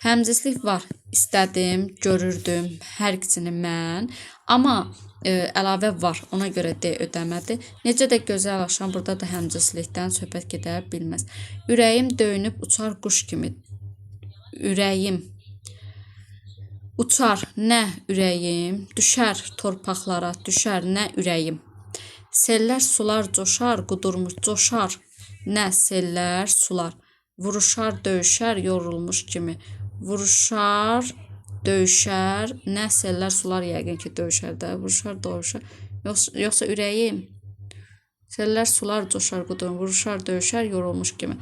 Həmcislik var. İstədim, görürdüm, hər ikisini mən. Amma əlavə var. Ona görə D ödəmədi. Necə də gözəl axşam, burada da həmcislikdən söhbət gedə bilməz. Ürəyim döyünüb uçar quş kimi. Ürəyim uçar, nə ürəyim? Düşər torpaqlara, düşər, nə ürəyim? Sellər sular coşar, qudurmuş coşar. Nə sellər sular? Vuruşar, döyüşər, yorulmuş kimi. Vuruşar, döyüşər, nə sellər sular yəqin ki döyüşər də. Vuruşar, döyüşər. Yoxsa ürəyim? Sellər sular coşar, qudurmuş, vuruşar, döyüşər, yorulmuş kimi.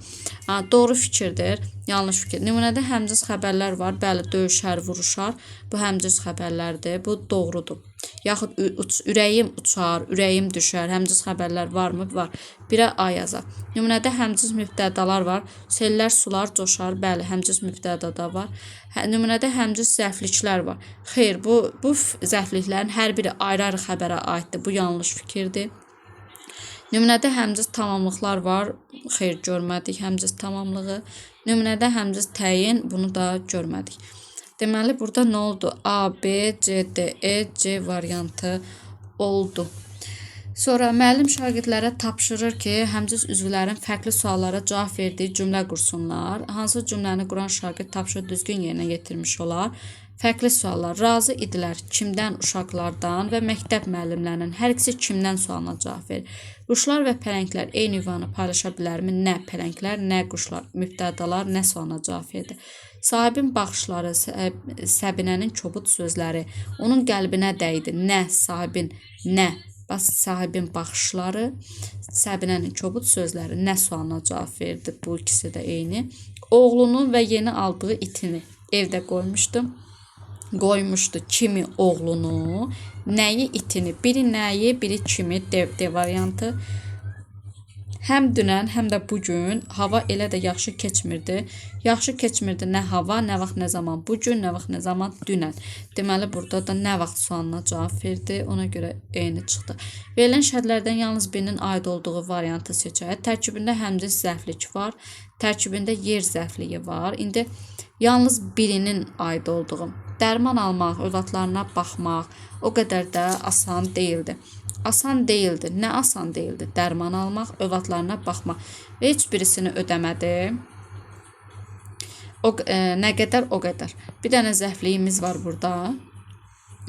Doğru fikirdir, yanlış fikir. Nümunədə həmciz xəbərlər var. Bəli, döyüşər, vuruşar. Bu həmciz xəbərlərdir. Bu doğrudur. Yaxud ürəyim uçar, ürəyim düşər. Həmciz xəbərlər varmı? Var. Birə A yazaq. Nümunədə həmciz mübtədalar var. Sellər sular coşar. Bəli, həmciz mübtədada var. Nümunədə həmciz zərfliklər var. Xeyr, bu zərfliklərin hər biri ayrı-ayrı xəbərə aiddir. Bu yanlış fikirdir. Nümunədə həmciz tamamlıqlar var. Xeyr, görmədik həmciz tamamlığı. Nümunədə həmciz təyin, bunu da görmədik. Deməli, burada nə oldu? A, B, C, D, E, C variantı oldu. Sonra müəllim şagirdlərə tapşırır ki, həmciz üzvlərin fərqli suallara cavab verdiyi cümlə qursunlar. Hansı cümləni quran şagird tapşırıq düzgün yerinə yetirmiş olar? Fərqli suallar. Razı idilər. Kimdən? Uşaqlardan və məktəb müəllimlərinin. Hər ikisi kimdən sualına cavab verir. Quşlar və pələnglər eyni ünvanı paylaşa bilərmi? Nə pələnglər, nə quşlar? Mübtədalar nə sualına cavab verdi? Sahibin baxışları, Səbinənin kobud sözləri onun qəlbinə dəydi. Nə? Sahibin, nə? Bax, sahibin baxışları, Səbinənin kobud sözləri nə sualına cavab verdi? Bu ikisi də eyni. Oğlunun və yeni aldığı itini evdə qoymuşdu. Kimi oğlunu, nəyi itini, biri nəyi, biri kimi, D variantı. Həm dünən, həm də bugün hava elə də yaxşı keçmirdi. Yaxşı keçmirdi nə hava, nə vaxt, nə zaman bugün, nə vaxt, nə zaman dünən. Deməli, burada da nə vaxt sualına cavab verdi. Ona görə eyni çıxdı. Verilən şərtlərdən yalnız birinin aid olduğu variantı seçək. Tərkibində həmciz zərflik var. Tərkibində yer zərfliyi var. İndi yalnız birinin aid olduğu. Dərman almaq, övladlarına baxmaq o qədər də asan deyildi. Asan deyildi. Nə asan deyildi? Dərman almaq, övladlarına baxmaq. Və heç birisini ödəmədi. Nə qədər, o qədər. Bir dənə zərfliyimiz var burada.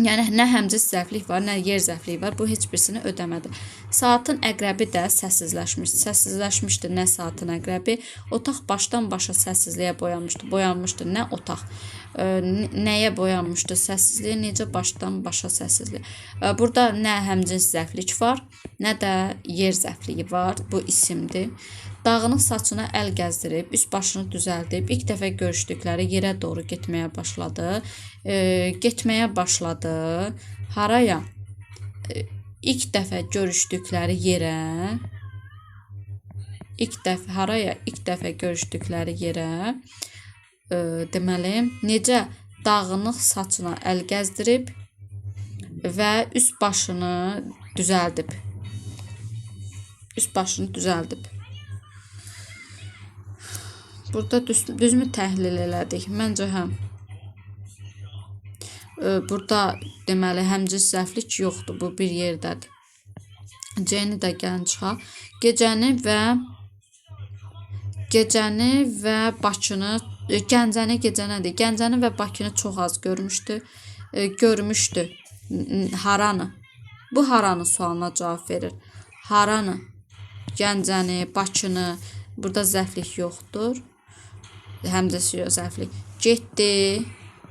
Yəni, nə həmciz zərflik var, nə yer zərfliyi var. Bu heç birisini ödəmədi. Saatın əqrəbi də səssizləşmişdi. Səssizləşmişdi nə saatın əqrəbi? Otaq başdan başa səssizliyə boyanmışdı. Boyanmışdı nə otaq? Nəyə boyanmışdı səssizliyə? Necə başdan başa səssizliyə? Burada nə həmciz zərflik var, nə də yer zərfliyi var. Bu isimdir. Dağınıq saçına əl gəzdirib, üst başını düzəldib, ilk dəfə görüşdükləri yerə doğru getməyə başladı. Haraya? İlk dəfə görüşdükləri yerə. İlk dəfə görüşdükləri yerə. Deməli, necə dağınıq saçına əl gəzdirib və üst başını düzəldib. Burada düzmü təhlil elədik? Məncə həm. Burada deməli həmciz zərflik yoxdur. Bu bir yerdədir. C-ni də gəlin çıxaq. Gecəni və Bakını, Gəncəni və Bakını çox az görmüşdü. Haranı? Bu haranı sualına cavab verir. Haranı? Gəncəni, Bakını. Burada zərflik yoxdur. Həmciz zərflik. Getdi,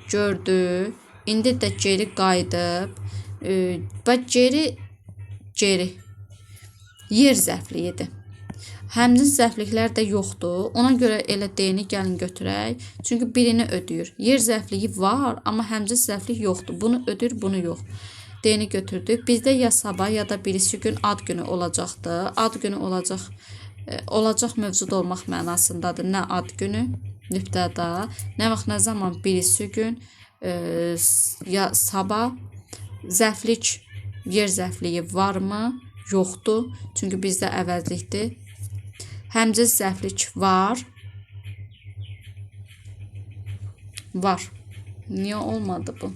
gördü. İndi də geri qayıdıb. Geri yer zərfliyidir. Həmcins zərfliklər də yoxdur. Ona görə elə D-ni gəlin götürək. Çünki birini ödəyir. Yer zərfliyi var, amma həmcins zərflik yoxdur. Bunu ödəyir, bunu yox. D-ni götürdük. Bizdə ya sabah ya da birisi gün ad günü olacaqdır. Ad günü olacaq mövcud olmaq mənasındadır. Nə ad günü nüqtədə, nə vaxt, nə zaman birisi gün, ya sabah. Zərflik, yer zərfliyi varmı? Yoxdur. Çünki bizdə əvəzlikdir. Həmcins zərflik var. Var. Niyə olmadı bu?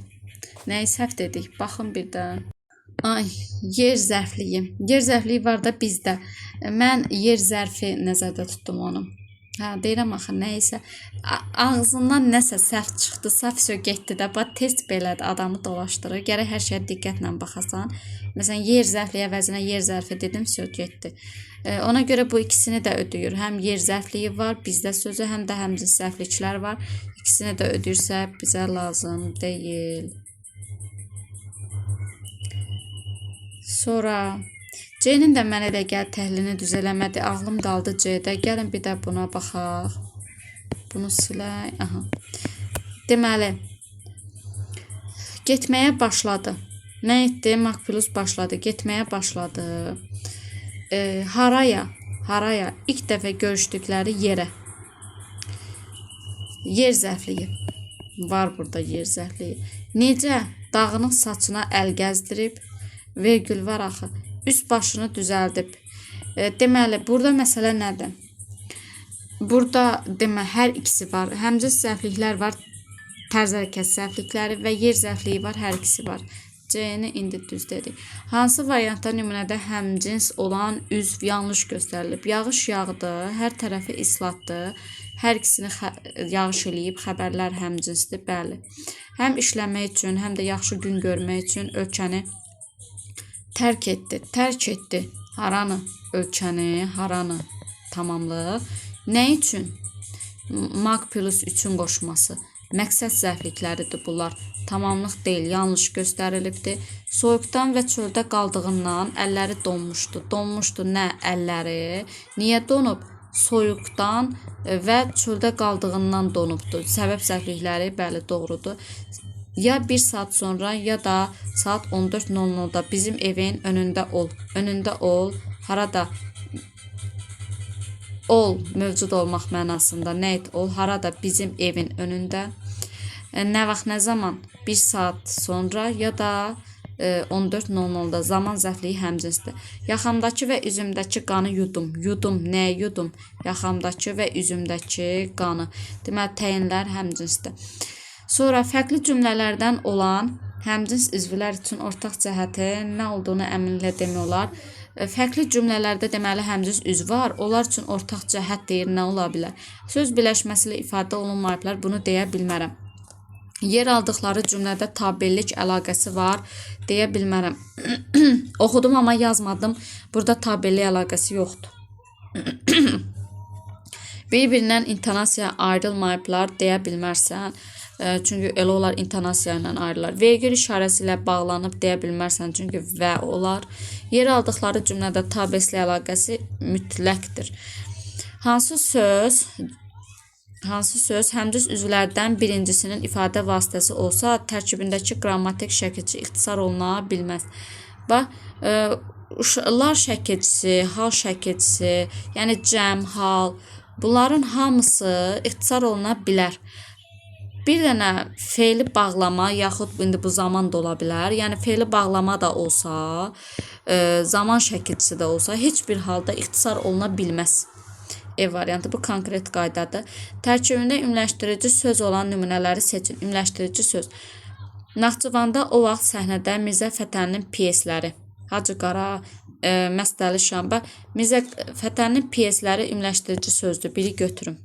Nəyi səhv dedik? Baxın bir də. Ay, yer zərfliyi. Yer zərfliyi var da bizdə. Mən yer zərfi nəzərdə tutdum onu. Deyirəm axı, nəysə. Ağzından nəsə səhv çıxdısa, vəsə getdi də. Bax, test belədir, adamı dolaşdırır. Gərək hər şeyə diqqətlə baxasan. Məsələn, yer zərfliyi əvəzinə yer zərfi dedim, vəsə getdi. Ona görə bu ikisini də ödəyir. Həm yer zərfliyi var bizdə sözü, həm də həmcins zərfliklər var. İkisini də ödəyirsə bizə lazım deyil. Sonra C-nin də mənə elə gəl təhlilini düz eləmədi. Ağlım qaldı C-də. Gəlin bir də buna baxaq. Bunu silək. Aha. Deməli, getməyə başladı. Nə etdi? Makpülus başladı. Getməyə başladı. Haraya. İlk dəfə görüşdükləri yerə. Yer zərfliyi. Var burada yer zərfliyi. Necə? Dağının saçına əl gəzdirib. Vergül var axı. Üst başını düzəldib. Deməli, burada məsələ nədir? Burada hər ikisi var. Həmcins zərfliklər var. Tərz hərəkət zərflikləri və yer zərfliyi var. Hər ikisi var. C-ni indi düz dedik. Hansı variantda nümunədə həmcins olan üzv yanlış göstərilib? Yağış yağdı, hər tərəfi islatdı. Hər ikisini yağış eləyib, xəbərlər həmcinsdir. Bəli. Həm işləmək üçün, həm də yaxşı gün görmək üçün ölkəni tərk etdi. Haranı? Ölkəni, haranı? Tamamlıq. Nə üçün? Makpülus üçün qoşması. Məqsəd zərflikləridir bunlar. Tamamlıq deyil, yanlış göstərilibdir. Soyuqdan və çöldə qaldığından əlləri donmuşdu. Donmuşdu nə əlləri? Niyə donub? Soyuqdan və çöldə qaldığından donubdu. Səbəb zərflikləri bəli doğrudur. Ya 1 saat sonra ya da saat 14:00-da bizim evin önündə ol. Önündə ol. Harada? Ol mövcud olmaq mənasında. Nə et? Ol. Harada? Bizim evin önündə. Nə vaxt, nə zaman? 1 saat sonra ya da 14:00-da. Zaman zərfliyi həmcinsdir. Yaxamdakı və üzümdəki qanı yudum. Yudum. Nə yudum? Yaxamdakı və üzümdəki qanı. Deməli, təyinlər həmcinsdir. Sonra fərqli cümlələrdən olan həmcins üzvlər üçün ortaq cəhətin nə olduğunu əminliklə demək olar. Fərqli cümlələrdə deməli həmcins üzv var. Onlar üçün ortaq cəhət deyir, nə ola bilər? Söz birləşməsi ilə ifadə olunmayıblar, bunu deyə bilmərəm. Yer aldıqları cümlədə tabellik əlaqəsi var, deyə bilmərəm. Oxudum, amma yazmadım. Burada tabellik əlaqəsi yoxdur. Bir-birindən intonasiya ayrılmayıblar, deyə bilmərsən. Çünki elə olar intonasiya ilə ayrılar. Vergül işarəsi ilə bağlanıb deyə bilmərsən, çünki və olar. Yer aldıqları cümlədə tabesli əlaqəsi mütləqdir. Hansı söz həmcins üzvlərdən birincisinin ifadə vasitəsi olsa, tərkibindəki qrammatik şəkilçi ixtisar oluna bilməz. Bax, lar şəkilçisi, hal şəkilçisi, yəni cəm, hal, bunların hamısı ixtisar oluna bilər. Bir dənə feili bağlama, yaxud indi bu zaman da ola bilər. Yəni feili bağlama da olsa, zaman şəkilçisi də olsa, heç bir halda ixtisar oluna bilməz. E variantı bu konkret qaydadır. Tərkibində ümləşdirici söz olan nümunələri seçin. Ümləşdirici söz. Naxçıvanda o vaxt səhnədə Mirzə Fətəlinin pyesləri. Hacı Qara, Məstəli Şamba. Mirzə Fətəlinin pyesləri ümləşdirici sözdür. Biri götürün.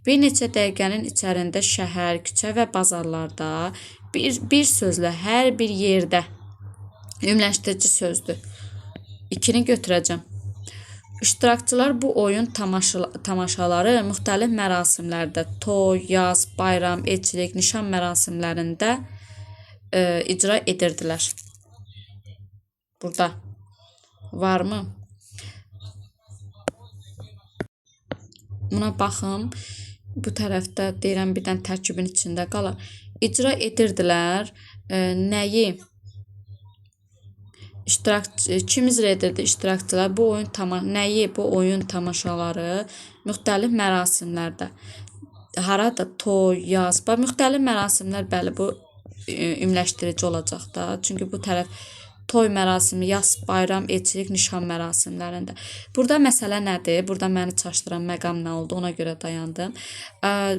Bir neçə dəqiqənin içərisində şəhər, küçə və bazarlarda bir sözlə hər bir yerdə ümləşdirici sözdür. 2-ni götürəcəm. İştirakçılar bu oyun tamaşaları müxtəlif mərasimlərdə, toy, yaz, bayram, elçilik, nişan mərasimlərində icra edirdilər. Burada varmı? Buna baxın. Bu tərəfdə deyirəm bir dənə tərkibin içində qalar. İcra edirdilər. Nəyi? Kim icra edirdi iştirakçılar? Nəyi? Bu oyun tamaşaları müxtəlif mərasimlərdə. Harada toy, yaz, müxtəlif mərasimlər, bəli, bu ümumiləşdirici olacaq da. Çünki bu tərəf toy mərasimi, yas, bayram, elçilik, nişan mərasimlərində. Burada məsələ nədir? Burada məni çaşdıran məqam nə oldu? Ona görə dayandım.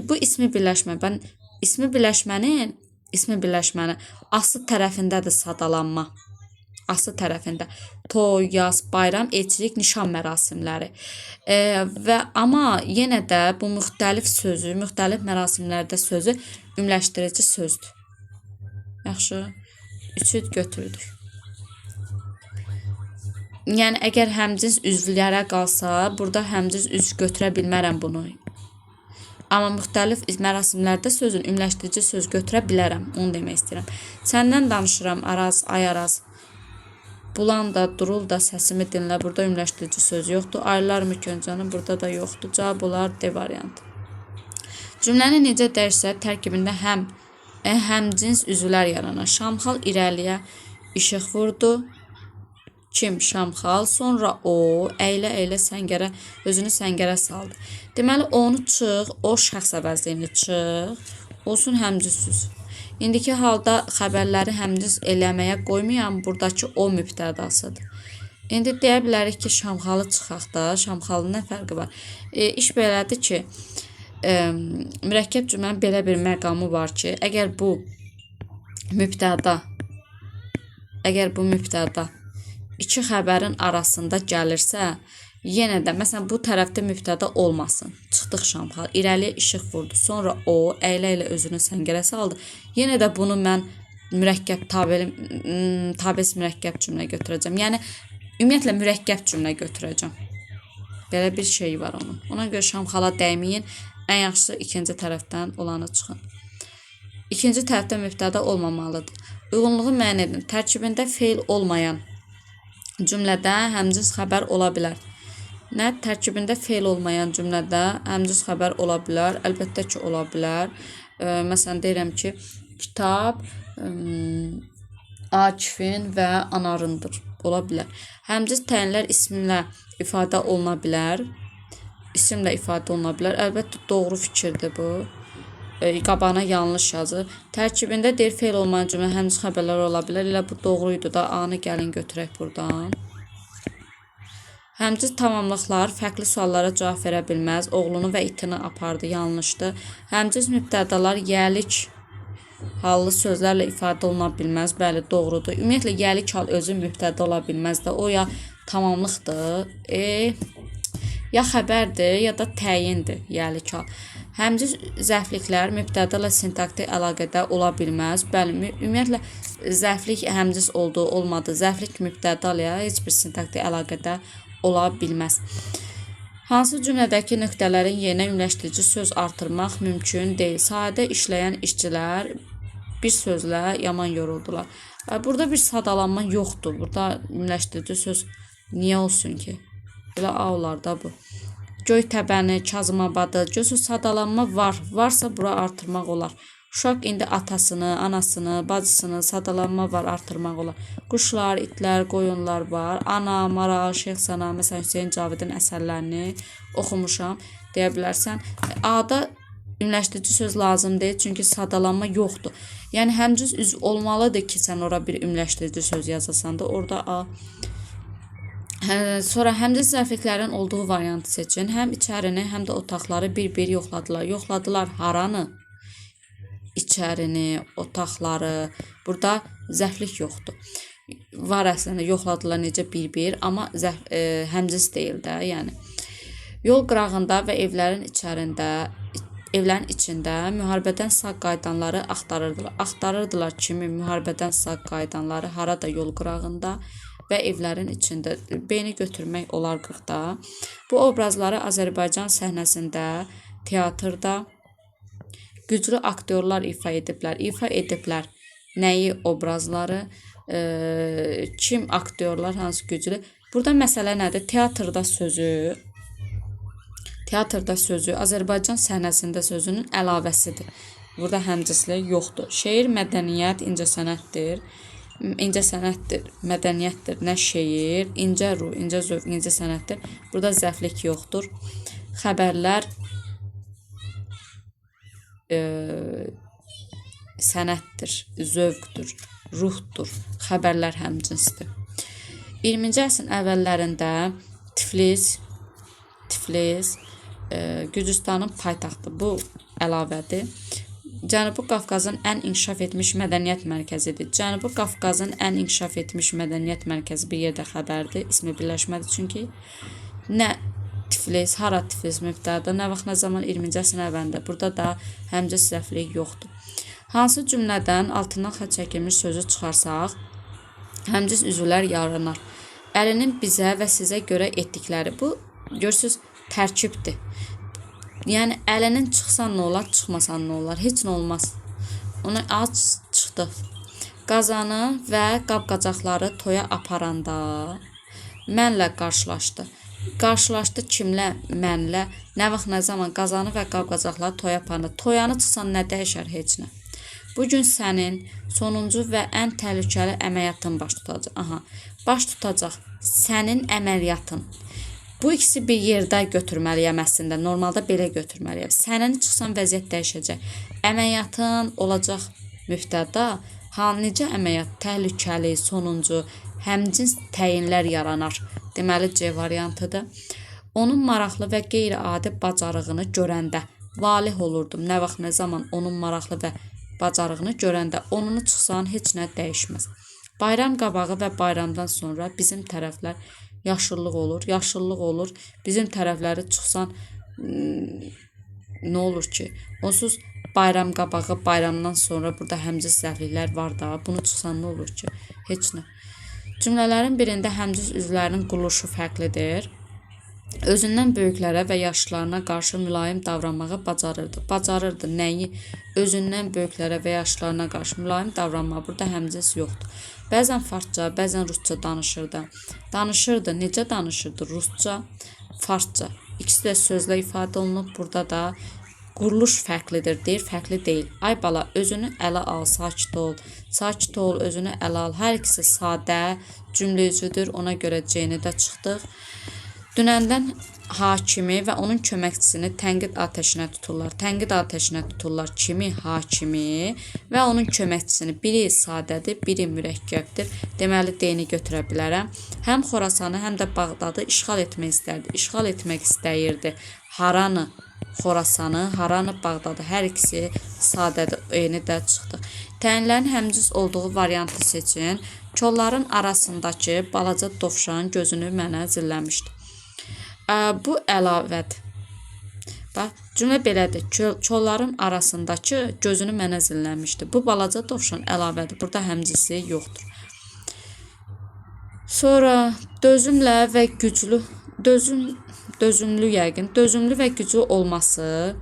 Bu ismi birləşmə. Mən ismi birləşməni aslı tərəfindədir sadalanma. Aslı tərəfində toy, yaz, bayram, elçilik, nişan mərasimləri. Amma yenə də bu müxtəlif sözü, müxtəlif mərasimlərdə sözü ümumiləşdirici sözdür. Yaxşı. 3-ü götürdük. Yəni əgər həmcins üzvlərə qalsa, burada həmcins üzv götürə bilmərəm bunu. Amma müxtəlif mərasimlərdə sözün ümumiləşdirici söz götürə bilərəm. Onu demək istəyirəm. Səndən danışıram, Araz, ay Araz. Bulan da, durul da, səsimi dinlə. Burada ümumiləşdirici söz yoxdur. Aylarmı Köncanım, burada da yoxdur. Cavab olar D variantı. Cümləni necə dəyişsə, tərkibində həmcins üzvlər yaranar. Şamxal irəliyə işıq vurdu. Kim? Şamxal. Sonra o əylə səngərə, özünü səngərə saldı. Deməli, onu çıx, o şəxs əvəzliyini çıx, olsun həmcins üzv. İndiki halda xəbərləri həmcins eləməyə qoymayan buradakı o mübtədasıdır. İndi deyə bilərik ki, Şamxalı çıxaq da, Şamxalının nə fərqi var? İş belədir ki, mürəkkəb cümlənin belə bir məqamı var ki, əgər bu mübtəda iki xəbərin arasında gəlirsə, yenə də, məsələn, bu tərəfdə mübtəda olmasın. Çıxdıq Şamxal, irəliyə işıq vurdu. Sonra o, əylə özünü səngərə saldı. Yenə də bunu mən tabes mürəkkəb cümlə götürəcəm. Yəni, ümumiyyətlə, mürəkkəb cümlə götürəcəm. Belə bir şey var onun. Ona görə Şamxala dəyməyin. Ən yaxşısı ikinci tərəfdən olanı çıxın. İkinci tərəfdə mübtəda olmamalıdır. Uyğunluğu müəyyən edin. Tərkibində feil olmayan cümlədə həmcins xəbər ola bilər. Nə? Tərkibində feil olmayan cümlədə həmcins xəbər ola bilər. Əlbəttə ki, ola bilər. Məsələn, deyirəm ki, kitab Akifin və Anarındır. Ola bilər. Həmcins təyinlər ismlə ifadə oluna bilər. İsimlə ifadə oluna bilər. Əlbəttə, doğru fikirdir bu. Qabağına yanlış yazır. Tərkibində deyir, feil olmayan cümlə həmcins xəbərlər ola bilər. Elə bu doğruydu da. A-nı gəlin götürək buradan. Həmcins tamamlıqlar fərqli suallara cavab verə bilməz. Oğlunu və itini apardı. Yanlışdır. Həmcins mübtədalar yəlik hallı sözlərlə ifadə oluna bilməz. Bəli, doğrudur. Ümumiyyətlə, yəlik hal özü mübtəda ola bilməz də. O ya tamamlıqdır, ya xəbərdir, ya da təyindir yəlik hal. Həmcins zərfliklər mübtəda ilə sintaktik əlaqədə ola bilməz. Bəli, ümumiyyətlə, zərflik həmcins olduğu olmadı. Zərflik mübtəda ilə heç bir sintaktik əlaqədə ola bilməz. Hansı cümlədəki nöqtələrin yerinə ümumiləşdirici söz artırmaq mümkün deyil? Sadə işləyən işçilər bir sözlə yaman yoruldular. Burada bir sadalanma yoxdur. Burada ümumiləşdirici söz niyə olsun ki? Belə A olar da bu. Göytəbəni, Kazımabadı, gözü sadalanma var. Varsa bura artırmaq olar. Uşaq indi atasını, anasını, bacısını sadalanma var, artırmaq olar. Quşlar, itlər, qoyunlar var. Ana, Maral, Şeyxsana, məsələn, Hüseyn Cavidin əsərlərini oxumuşam, deyə bilərsən. A-da ümumiləşdirici söz lazım deyil, çünki sadalanma yoxdur. Yəni, həmcins üzv olmalıdır ki, sən ora bir ümumiləşdirici söz yazasan da, orada A. Sonra həmcins zərfliklərin olduğu variantı seçin. Həm içərini, həm də otaqları bir-bir yoxladılar. Yoxladılar haranı? İçərini, otaqları. Burada zərflik yoxdur. Var əslində, yoxladılar necə bir-bir, amma həmcins deyil də, yəni. Yol qırağında və evlərin içində müharibədən sağ qayıdanları axtarırdılar. Axtarırdılar kimi müharibədən sağ qayıdanları harada? Yol qırağında və evlərin içində. B-ni götürmək olar 40-da. Bu obrazları Azərbaycan səhnəsində, teatrda güclü aktyorlar ifa ediblər. İfa ediblər nəyi? Obrazları. Kim aktyorlar, hansı güclü? Burada məsələ nədir? Teatrda sözü Teatrda sözü Azərbaycan səhnəsində sözünün əlavəsidir. Burada həmcinslik yoxdur. Şeir mədəniyyət, incəsənətdir. İncəsənətdir, mədəniyyətdir, nə şeir, incə ruh, incə zövq, incəsənətdir. Burada zəflik yoxdur. Xəbərlər sənətdir, zövqdür, ruhdur. Xəbərlər həmcinsdir. 20-ci əsrin əvvəllərində Tiflis Gürcüstanın paytaxtı. Bu əlavədir. Cənubi Qafqazın ən inkişaf etmiş mədəniyyət mərkəzidir. Cənubi Qafqazın ən inkişaf etmiş mədəniyyət mərkəzi bir yerdə xəbərdir. İsmi birləşmədir çünki. Nə Tiflis, hara Tiflis mübtəda, nə vaxt, nə zaman 20-ci əsrin əvvəlində. Burada da həmcins zəflik yoxdur. Hansı cümlədən altından xətt çəkilmiş sözü çıxarsaq, həmcins üzvlər yaranar. Əlinin bizə və sizə görə etdikləri. Bu, görürsünüz, tərkibdir. Yəni, əlinin çıxsan nə olar, çıxmasan nə olar? Heç nə olmaz. Ona az çıxdı. Qazanı və qab-qacaqları toya aparanda mənlə qarşılaşdı. Qarşılaşdı kimlə? Mənlə. Nə vaxt, nə zaman qazanı və qab-qacaqları toya aparanda. Toyanı çıxsan nə dəyişər? Heç nə. Bugün sənin sonuncu və ən təhlükəli əməliyyatın baş tutacaq. Aha, baş tutacaq sənin əməliyyatın. Bu ikisi bir yerdə götürməliyəm əslində. Normalda belə götürməliyəm. Sənin çıxsan vəziyyət dəyişəcək. Əməliyyatın olacaq mübtəda. Necə əməliyyat? Təhlükəli, sonuncu, həmcins təyinlər yaranar. Deməli, C variantıdır. Onun maraqlı və qeyri-adi bacarığını görəndə valeh olurdum. Nə vaxt, nə zaman onun maraqlı və bacarığını görəndə onunu çıxsan heç nə dəyişməz. Bayram qabağı və bayramdan sonra bizim tərəflər yaşıllıq olur, yaşıllıq olur. Bizim tərəfləri çıxsan nə olur ki? Onsuz bayram qabağı, bayramdan sonra burada həmcins zəfliklər var da. Bunu çıxsan nə olur ki? Heç nə. Cümlələrin birində həmcins üzvlərinin quruluşu fərqlidir. Özündən böyüklərə və yaşlılarına qarşı mülayim davranmağı bacarırdı. Bacarırdı nəyi? Özündən böyüklərə və yaşlılarına qarşı mülayim davranmağı. Burada həmcins yoxdur. Bəzən farsça, bəzən rusca danışırdı. Danışırdı. Necə danışırdı? Rusca, farsça. İkisi də sözlə ifadə olunub. Burada da quruluş fərqlidir deyir, fərqli deyil. Ay bala, özünü ələ al, sakit ol. Sakit ol, özünü ələ al. Hər ikisi sadə, cümləyücüdür. Ona görə C-ni də çıxdıq. Dünəndən hakimi və onun köməkçisini tənqid atəşinə tuturlar. Tənqid atəşinə tuturlar kimi? Hakimi və onun köməkçisini. Biri sadədir, biri mürəkkəbdir. Deməli, D-ni götürə bilərəm. Həm Xorasanı, həm də Bağdadı işğal etmək istərdi. İşğal etmək istəyirdi. Haranı? Xorasanı, haranı? Bağdadı. Hər ikisi sadədir. E-ni də çıxdıq. Təyinlərin həmcins olduğu variantı seçin. Kolların arasındakı balaca dovşan gözünü mənə zilləmişdi. Bu əlavədir. Bax, cümlə belədir. Kolların arasındakı gözünü mənə zilləmişdi. Bu balaca dovşan əlavədir. Burada həmcinsi yoxdur. Sonra dözümlü və güclü dözümlü və güclü olması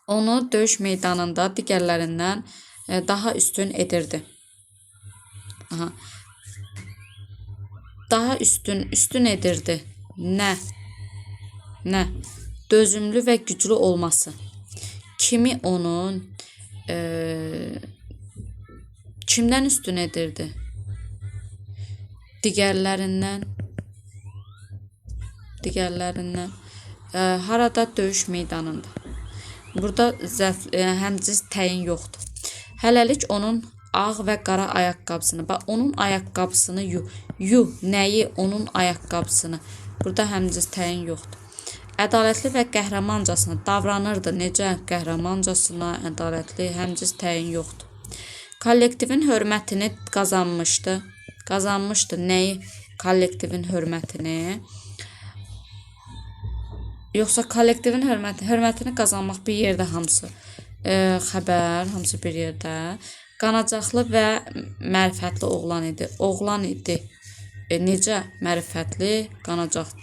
onu döyüş meydanında digərlərindən daha üstün edirdi. Aha. Daha üstün edirdi. Nə? Dözümlü və güclü olması. Kimi onun kimdən üstün edirdi? Digərlərindən. Harada? Döyüş meydanında. Burada həmcins təyin yoxdur. Hələlik onun ağ və qara ayaqqabısını. Bax, onun ayaqqabısını nəyi? Onun ayaqqabısını. Burada həmcins təyin yoxdur. Ədalətli və qəhrəmancasına davranırdı. Necə? Qəhrəmancasına, ədalətli, həmcins təyin yoxdur. Kollektivin hörmətini qazanmışdı. Qazanmışdı nəyi? Kollektivin hörmətini. Yoxsa kollektivin hörmətini qazanmaq bir yerdə hamısı. Xəbər, hamısı bir yerdə. Qanacaqlı və mərifətli oğlan idi. Oğlan idi. Necə? Mərifətli, qanacaqlı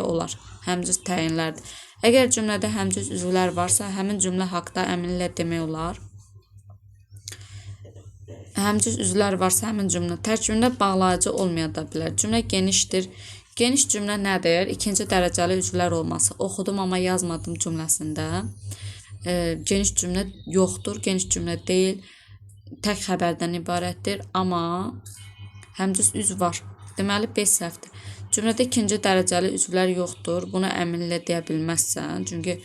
olar. Həmcins təyinlərdir. Əgər cümlədə həmcins üzvlər varsa, həmin cümlə haqda əminliklə demək olar. Həmcins üzvlər varsa, həmin cümlə tərkibində bağlayıcı olmaya da bilər. Cümlə genişdir. Geniş cümlə nədir? İkinci dərəcəli üzvlər olması. Oxudum amma yazmadım cümləsində geniş cümlə yoxdur, geniş cümlə deyil, tək xəbərdən ibarətdir, amma həmcüz üzv var. Deməli 5 səhvdir. Cümlədə ikinci dərəcəli üzvlər yoxdur. Bunu əminlə deyə bilməzsən. Çünki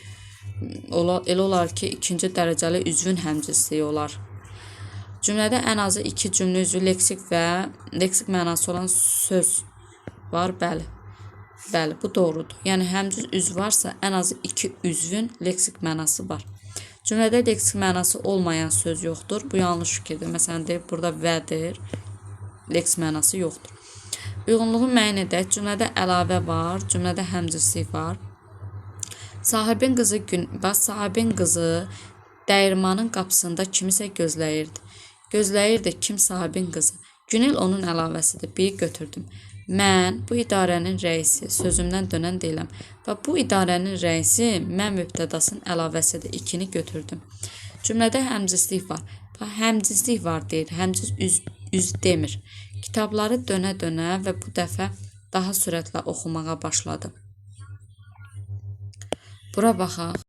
elə olar ki, ikinci dərəcəli üzvün həmcüzlüyü olar. Cümlədə ən azı 2 cümlə üzvü leksik mənası olan söz var. Bəli. Bəli, bu doğrudur. Yəni həmcüz üzv varsa ən azı 2 üzvün leksik mənası var. Cümlədə leksik mənası olmayan söz yoxdur. Bu yanlış fikirdir. Məsələn, deyib burada vədir. Leksik mənası yoxdur. Uyğunluğu müəyyən edək. Cümlədə əlavə var. Cümlədə həmcüzlük var. Sahibin qızı dəyirmanın qapısında kimisə gözləyirdi. Gözləyirdi kim sahibin qızı. Günel onun əlavəsidir. Bir götürdüm. Mən bu idarənin rəisi, sözümdən dönən deyiləm. Və bu idarənin rəisi mən mübtədasının əlavəsidir. 2-ni götürdüm. Cümlədə həmcüzlük var. Həmcüzlük var deyir. Həmcüz üz demir. Kitabları dönə-dönə və bu dəfə daha sürətlə oxumağa başladı. Bura baxaq.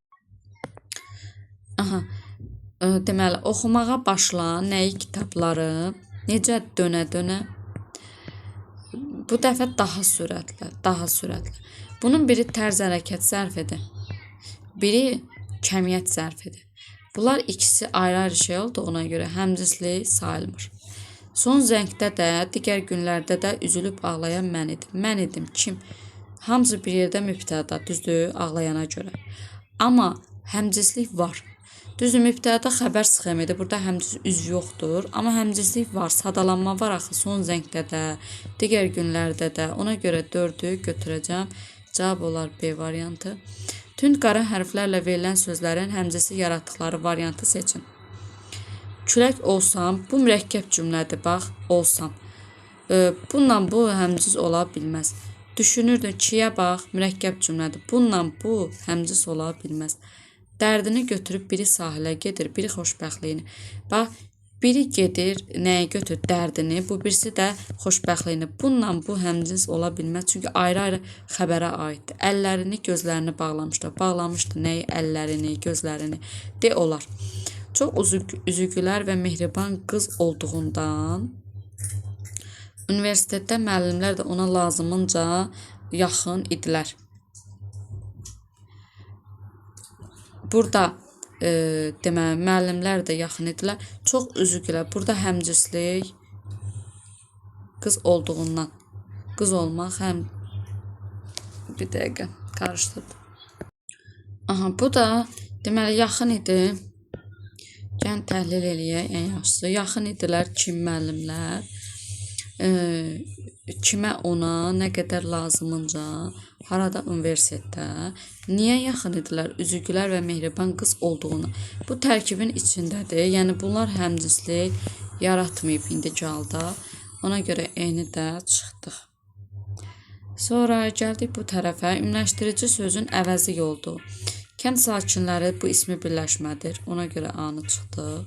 Deməli, oxumağa başla, nəyi kitabları, necə dönə-dönə. Bu dəfə daha sürətlə. Bunun biri tərz hərəkət zərfidir. Biri kəmiyyət zərfidir. Bunlar ikisi ayrı-ayrı şey olduğuna görə həmcüzlük sayılmır. Son zəngdə də, digər günlərdə də üzülüb ağlayan mən idim. Mən idim kim? Hamısı bir yerdə mübtəda, düzdür, ağlayana görə. Amma həmcüzlük var. Düzdür, mübtəda xəbər sxemidir. Burada həmcüz üzv yoxdur. Amma həmcüzlük var, sadalanma var axı son zəngdə də, digər günlərdə də. Ona görə 4-ü götürəcəm. Cavab olar B variantı. Tünd qara hərflərlə verilən sözlərin həmcəsi yaratdıqları variantı seçin. Külək olsam, bu mürəkkəb cümlədir, bax, olsam. Bununla bu həmcüz ola bilməz. Düşünürdün, kiyə bax, mürəkkəb cümlədir. Bununla bu həmcüz ola bilməz. Dərdini götürüb biri sahilə gedir, biri xoşbəxtliyini. Bax, biri gedir, nəyə götür? Dərdini, bu birisi də xoşbəxtliyini. Bununla bu həmcins ola bilməz, çünki ayrı-ayrı xəbərə aiddir. Əllərini, gözlərini bağlamışdı. Bağlamışdı nəyi? Əllərini, gözlərini. De olar. Çox üzüqülər və mehriban qız olduğundan universitetdə müəllimlər də ona lazımınca yaxın idilər. Burada deməli, müəllimlər də yaxın idilər. Çox üzüqülər. Burada həmcüzlük qız olduğundan. Qız olmaq həm... Bir dəqiqə, qarışdırdım. Bu da deməli, yaxın idi. Gəlin təhlil eləyək, ən yaxşısı. Yaxın idilər kim müəllimlər? Kimə ona nə qədər lazımınca, harada universitetdə, niyə yaxın idilər? Üzüqülər və mehriban qız olduğunu. Bu tərkibin içindədir. Yəni bunlar həmcinslik yaratmayıb indiki halda. Ona görə eyni də çıxdıq. Sonra gəldik bu tərəfə. Ümumiləşdirici sözün əvəzi oldu. Kənd sakinləri bu ismi birləşmədir. Ona görə A-nı çıxdıq.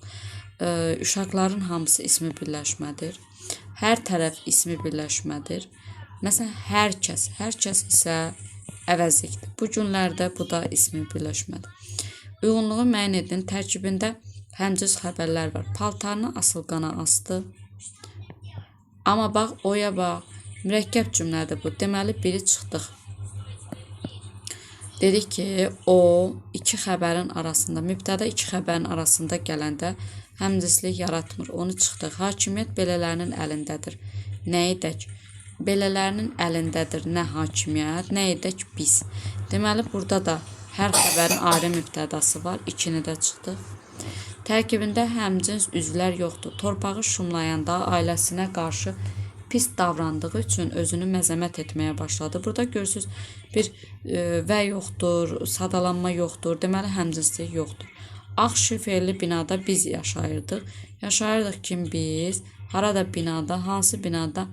Uşaqların hamısı ismi birləşmədir. Hər tərəf ismi birləşmədir. Məsələn, hər kəs isə əvəzlikdir. Bu günlərdə bu da ismi birləşmədir. Uyğunluğu müəyyən edin. Tərkibində həmcüz xəbərlər var. Paltarını asılqana asdı. Amma bax, oya bax. Mürəkkəb cümlədir bu. Deməli, biri çıxdıq. Dedik ki, o iki xəbərin arasında, mübtəda iki xəbərin arasında gələndə həmcinslik yaratmır. Onu çıxdıq. Hakimiyyət belələrinin əlindədir. Nə edək? Belələrinin əlindədir nə hakimiyyət, nə edək biz. Deməli, burada da hər xəbərin ayrı mübtədası var. 2-ni də çıxdıq. Tərkibində həmcins üzvlər yoxdur. Torpağı şumlayanda ailəsinə qarşı pis davrandığı üçün özünü məzəmmət etməyə başladı. Burada görürsünüz, bir və yoxdur, sadalanma yoxdur. Deməli, həmcinslik yoxdur. Ağ şiferli binada biz yaşayırdıq. Yaşayırdıq kim biz? Harada binada? Hansı binada?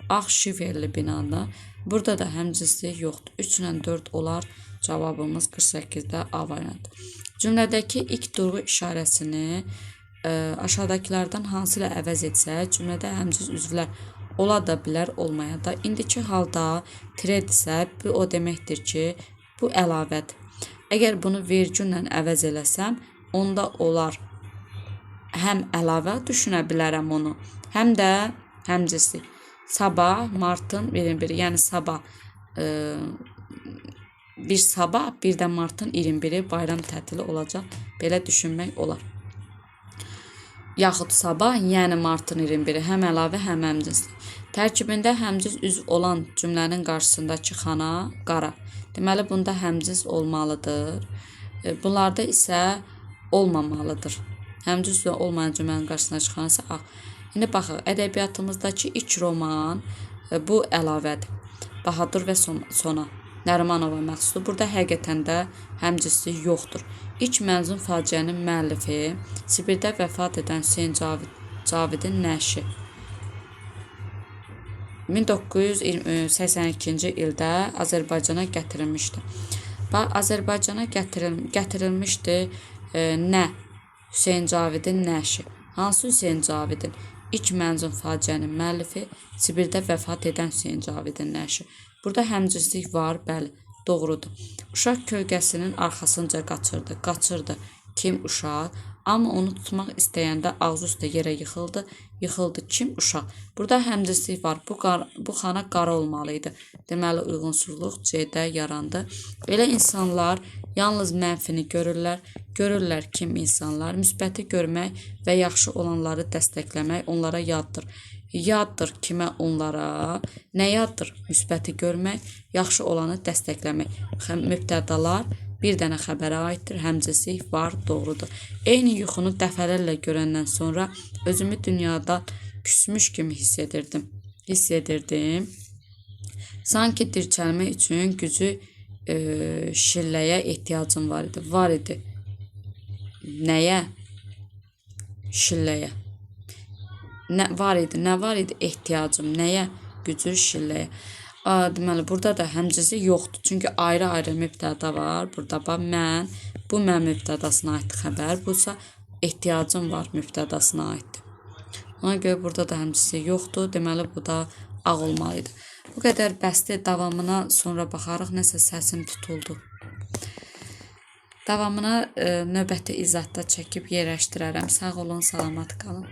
Ağ şiferli binada. Burada da həmcinslik yoxdur. 3 ilə 4 olar. Cavabımız 48-də A variantı. Cümlədəki ilk durğu işarəsini aşağıdakilərdən hansı ilə əvəz etsək, cümlədə həmciz üzvlər Ola da bilər, olmaya da. İndiki halda trend isə bu o deməkdir ki, bu əlavədir. Əgər bunu vergüllə əvəz eləsəm, onda olar həm əlavə düşünə bilərəm onu, həm də həmcinslik. Sabah martın 21-i, yəni sabah bir sabah, bir də martın 21-i bayram tətili olacaq. Belə düşünmək olar. Yaxud sabah, yəni martın 21-i həm əlavə, həm həmcinslik. Tərkibində həmcins üzv olan cümlənin qarşısındakı xana qara. Deməli, bunda həmcins olmalıdır. Bunlarda isə olmamalıdır. Həmcins olmayan cümlənin qarşısındakı xana isə ağ. İndi baxaq, ədəbiyyatımızdakı ilk roman bu əlavədir. Bahadur və Sona. Nərimanova məxsusdur. Burada həqiqətən də həmcinslik yoxdur. İlk mənzum faciənin müəllifi Sibirdə vəfat edən Hüseyn Cavidin nəşi. 1982-ci ildə Azərbaycana gətirilmişdi. Azərbaycana gətirilmişdi nə? Hüseyn Cavidin nəşi. Hansı Hüseyn Cavidin? İlk mənzum faciənin müəllifi Sibirdə vəfat edən Hüseyn Cavidin nəşi. Burada həmcinslik var, bəli, doğrudur. Uşaq kölgəsinin arxasınca qaçırdı. Kim? Uşaq. Amma onu tutmaq istəyəndə ağzı üstə yerə yıxıldı. Kim? Uşaq. Burada həmcinslik var. Bu xana qara olmalıydı. Deməli, uyğunsuzluq C-də yarandı. Elə insanlar yalnız mənfini görürlər. Görürlər kim insanlar? Müsbəti görmək və yaxşı olanları dəstəkləmək onlara yaddır. Yaddır kimə, onlara? Nə yaddır? Müsbəti görmək, yaxşı olanı dəstəkləmək. Mübtədalar bir dənə xəbərə aiddir. Həmcinslik var, doğrudur. Eyni yuxunu dəfələrlə görəndən sonra özümü dünyadan küsmüş kimi hiss edirdim. Sanki dirçəlmək üçün gücü şilləyə ehtiyacım var idi. Var idi. Nəyə? Şilləyə. Nə var idi ehtiyacım, nəyə? Gücü şilləyə. Deməli, burada da həmcinslik yoxdur. Çünki ayrı-ayrı mübtəda var. Burada bax, bu mən mübtədasına aiddir xəbər. Bu isə ehtiyacım var mübtədasına aiddir. Ona görə burada da həmcinslik yoxdur. Deməli, bu da ağ olmalıydı. Bu qədər bəsdir. Davamına sonra baxarıq. Nəsə səsim tutuldu. Davamına növbəti izahda çəkib yerləşdirərəm. Sağ olun, salamat qalın.